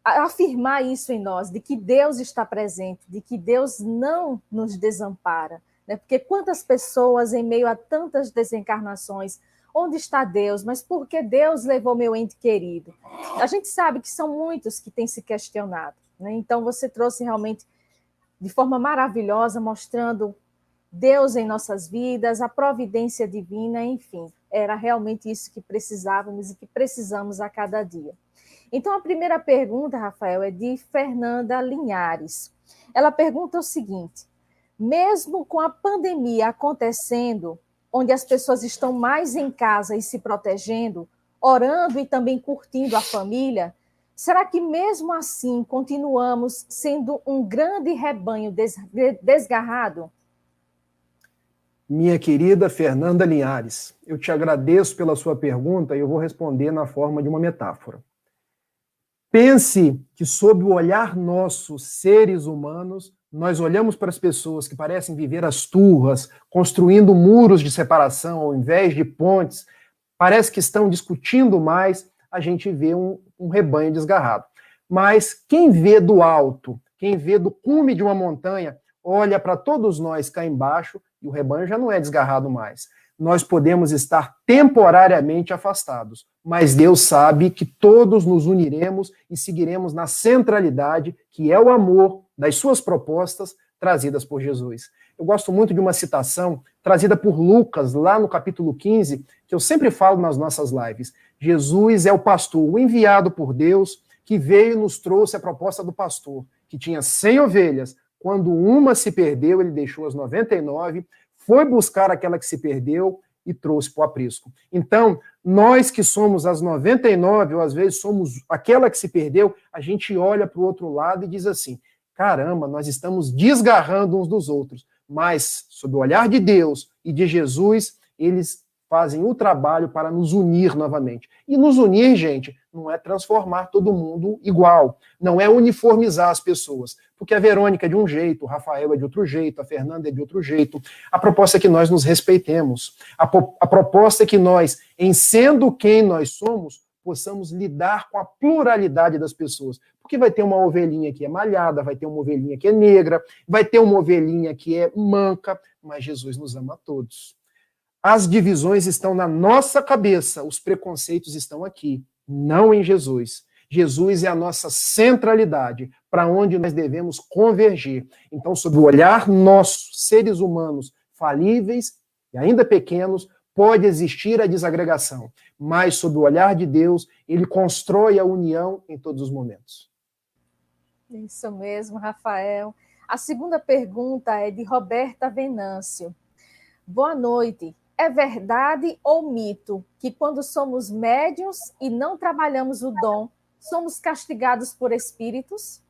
afirmar isso em nós, de que Deus está presente, de que Deus não nos desampara. Né? Porque quantas pessoas, em meio a tantas desencarnações, onde está Deus? Mas por que Deus levou meu ente querido? A gente sabe que são muitos que têm se questionado. Né? Então, você trouxe realmente de forma maravilhosa, mostrando Deus em nossas vidas, a providência divina, enfim. Era realmente isso que precisávamos e que precisamos a cada dia. Então, a primeira pergunta, Rafael, é de Fernanda Linhares. Ela pergunta o seguinte, mesmo com a pandemia acontecendo, onde as pessoas estão mais em casa e se protegendo, orando e também curtindo a família, será que mesmo assim continuamos sendo um grande rebanho desgarrado? Minha querida Fernanda Linhares, eu te agradeço pela sua pergunta e eu vou responder na forma de uma metáfora. Pense que sob o olhar nosso, seres humanos, nós olhamos para as pessoas que parecem viver as turras, construindo muros de separação ao invés de pontes, parece que estão discutindo mais, a gente vê um rebanho desgarrado. Mas quem vê do alto, quem vê do cume de uma montanha, olha para todos nós cá embaixo e o rebanho já não é desgarrado mais. Nós podemos estar temporariamente afastados, mas Deus sabe que todos nos uniremos e seguiremos na centralidade, que é o amor das suas propostas trazidas por Jesus. Eu gosto muito de uma citação trazida por Lucas, lá no capítulo 15, que eu sempre falo nas nossas lives. Jesus é o pastor, o enviado por Deus, que veio e nos trouxe a proposta do pastor, que tinha 100 ovelhas. Quando uma se perdeu, ele deixou as 99, foi buscar aquela que se perdeu e trouxe para o aprisco. Então, nós que somos as 99, ou às vezes somos aquela que se perdeu, a gente olha para o outro lado e diz assim, caramba, nós estamos desgarrando uns dos outros. Mas, sob o olhar de Deus e de Jesus, eles fazem o trabalho para nos unir novamente. E nos unir, gente, não é transformar todo mundo igual, não é uniformizar as pessoas, porque a Verônica é de um jeito, o Rafael é de outro jeito, a Fernanda é de outro jeito. A proposta é que nós nos respeitemos. A proposta é que nós, em sendo quem nós somos, possamos lidar com a pluralidade das pessoas. Porque vai ter uma ovelhinha que é malhada, vai ter uma ovelhinha que é negra, vai ter uma ovelhinha que é manca, mas Jesus nos ama a todos. As divisões estão na nossa cabeça, os preconceitos estão aqui, não em Jesus. Jesus é a nossa centralidade, para onde nós devemos convergir. Então, sob o olhar nosso, seres humanos falíveis e ainda pequenos, pode existir a desagregação, mas sob o olhar de Deus, ele constrói a união em todos os momentos. Isso mesmo, Rafael. A segunda pergunta é de Roberta Venâncio. Boa noite. É verdade ou mito que quando somos médiuns e não trabalhamos o dom, somos castigados por espíritos?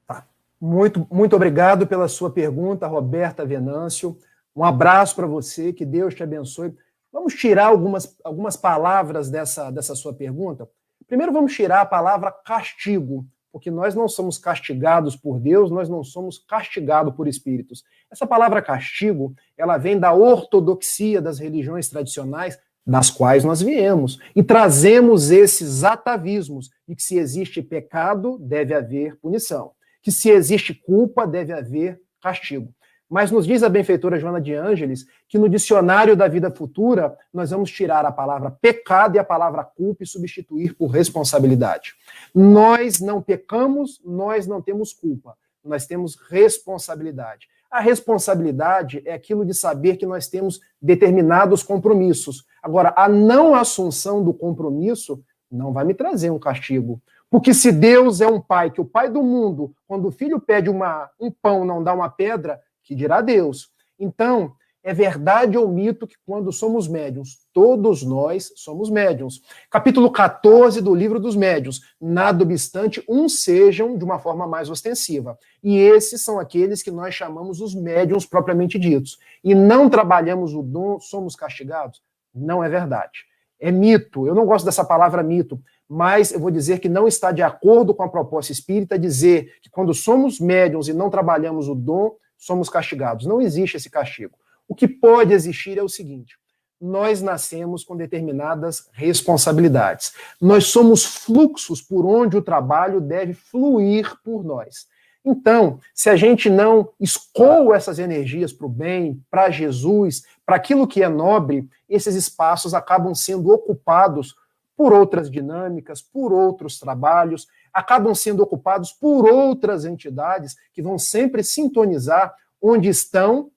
Tá. Muito obrigado pela sua pergunta, Roberta Venâncio. Um abraço para você, que Deus te abençoe. Vamos tirar algumas palavras dessa sua pergunta. Primeiro vamos tirar a palavra castigo, porque nós não somos castigados por Deus, nós não somos castigados por espíritos. Essa palavra castigo, ela vem da ortodoxia das religiões tradicionais, das quais nós viemos, e trazemos esses atavismos de que se existe pecado, deve haver punição, que se existe culpa, deve haver castigo. Mas nos diz a benfeitora Joana de Ângeles que no dicionário da vida futura nós vamos tirar a palavra pecado e a palavra culpa e substituir por responsabilidade. Nós não pecamos, nós não temos culpa, nós temos responsabilidade. A responsabilidade é aquilo de saber que nós temos determinados compromissos. Agora, a não assunção do compromisso não vai me trazer um castigo. Porque se Deus é um pai, que o pai do mundo, quando o filho pede um pão, não dá uma pedra, que dirá Deus. Então, é verdade ou mito que quando somos médiuns, todos nós somos médiuns. Capítulo 14 do livro dos médiuns. Nada obstante, uns sejam de uma forma mais ostensiva. E esses são aqueles que nós chamamos os médiuns propriamente ditos. E não trabalhamos o dom, somos castigados? Não é verdade. É mito. Eu não gosto dessa palavra mito, mas eu vou dizer que não está de acordo com a proposta espírita dizer que quando somos médiuns e não trabalhamos o dom, somos castigados. Não existe esse castigo. O que pode existir é o seguinte: nós nascemos com determinadas responsabilidades. Nós somos fluxos por onde o trabalho deve fluir por nós. Então, se a gente não escoa essas energias para o bem, para Jesus, para aquilo que é nobre, esses espaços acabam sendo ocupados por outras dinâmicas, por outros trabalhos, acabam sendo ocupados por outras entidades que vão sempre sintonizar onde estão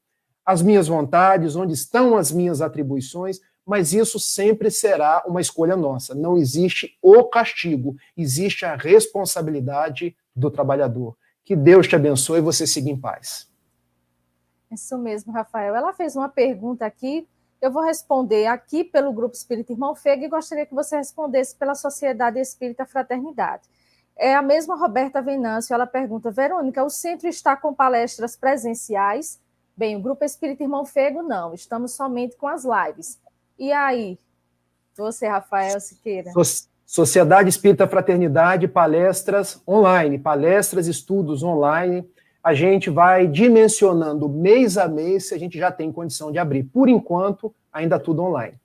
as minhas vontades, onde estão as minhas atribuições, mas isso sempre será uma escolha nossa. Não existe o castigo, existe a responsabilidade do trabalhador. Que Deus te abençoe e você siga em paz. Isso mesmo, Rafael. Ela fez uma pergunta aqui, eu vou responder aqui pelo Grupo Espírita Irmão Fego e gostaria que você respondesse pela Sociedade Espírita Fraternidade. É a mesma Roberta Venâncio, ela pergunta: Verônica, o centro está com palestras presenciais? Bem, o Grupo Espírita Irmão Fego não, estamos somente com as lives. E aí? Você, Rafael Siqueira? Sociedade Espírita Fraternidade, palestras online, palestras, estudos online. A gente vai dimensionando mês a mês se a gente já tem condição de abrir. Por enquanto, ainda tudo online.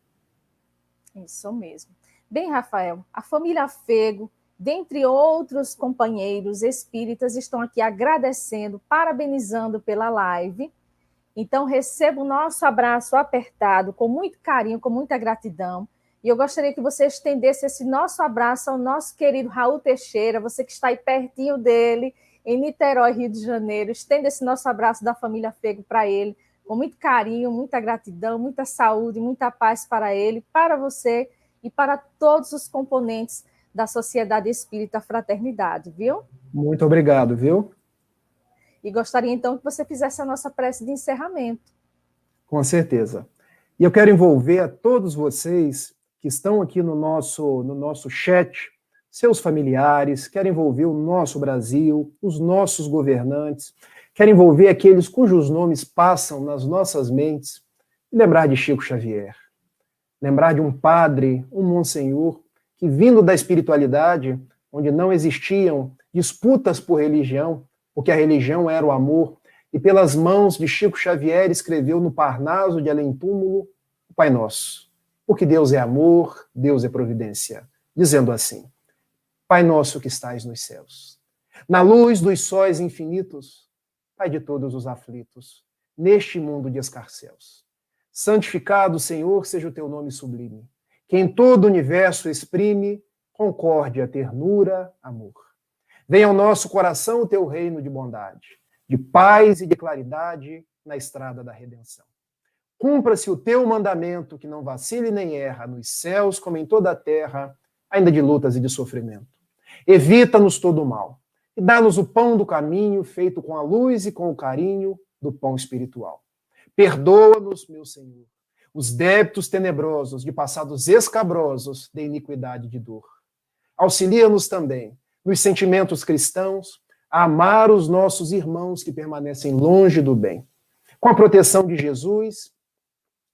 Isso mesmo. Bem, Rafael, a família Fego, dentre outros companheiros espíritas, estão aqui agradecendo, parabenizando pela live. Então, receba o nosso abraço apertado, com muito carinho, com muita gratidão. E eu gostaria que você estendesse esse nosso abraço ao nosso querido Raul Teixeira, você que está aí pertinho dele, em Niterói, Rio de Janeiro. Estenda esse nosso abraço da família Fego para ele, com muito carinho, muita gratidão, muita saúde, muita paz para ele, para você e para todos os componentes da Sociedade Espírita Fraternidade, viu? Muito obrigado, viu? E gostaria, então, que você fizesse a nossa prece de encerramento. Com certeza. E eu quero envolver a todos vocês que estão aqui no nosso chat, seus familiares, quero envolver o nosso Brasil, os nossos governantes, quero envolver aqueles cujos nomes passam nas nossas mentes, e lembrar de Chico Xavier, lembrar de um padre, um monsenhor, que vindo da espiritualidade, onde não existiam disputas por religião, porque a religião era o amor, e pelas mãos de Chico Xavier escreveu no Parnaso de Além-Túmulo o Pai Nosso, porque Deus é amor, Deus é providência, dizendo assim: Pai nosso que estais nos céus, na luz dos sóis infinitos, Pai de todos os aflitos, neste mundo de escarcéus, Santificado, Senhor, seja o teu nome sublime, que em todo o universo exprime concórdia, ternura, amor. Venha ao nosso coração o teu reino de bondade, de paz e de claridade na estrada da redenção. Cumpra-se o teu mandamento, que não vacile nem erra, nos céus como em toda a terra, ainda de lutas e de sofrimento. Evita-nos todo o mal e dá-nos o pão do caminho, feito com a luz e com o carinho do pão espiritual. Perdoa-nos, meu Senhor, os débitos tenebrosos de passados escabrosos de iniquidade e de dor. Auxilia-nos também, nos sentimentos cristãos, a amar os nossos irmãos que permanecem longe do bem. Com a proteção de Jesus,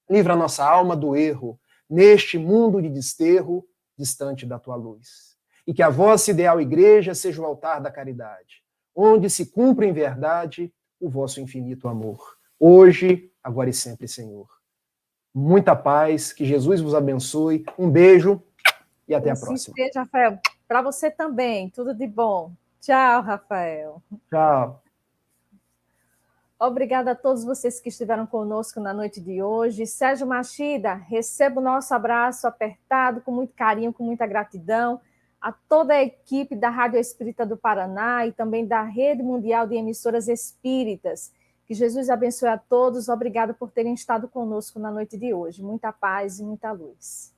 livra a nossa alma do erro, neste mundo de desterro, distante da tua luz. E que a vossa ideal igreja seja o altar da caridade, onde se cumpre em verdade o vosso infinito amor. Hoje, agora e sempre, Senhor. Muita paz, que Jesus vos abençoe. Um beijo e até a próxima. Seja, Rafael. Para você também, tudo de bom. Tchau, Rafael. Tchau. Obrigada a todos vocês que estiveram conosco na noite de hoje. Sérgio Machida, receba o nosso abraço apertado, com muito carinho, com muita gratidão. A toda a equipe da Rádio Espírita do Paraná e também da Rede Mundial de Emissoras Espíritas. Que Jesus abençoe a todos. Obrigada por terem estado conosco na noite de hoje. Muita paz e muita luz.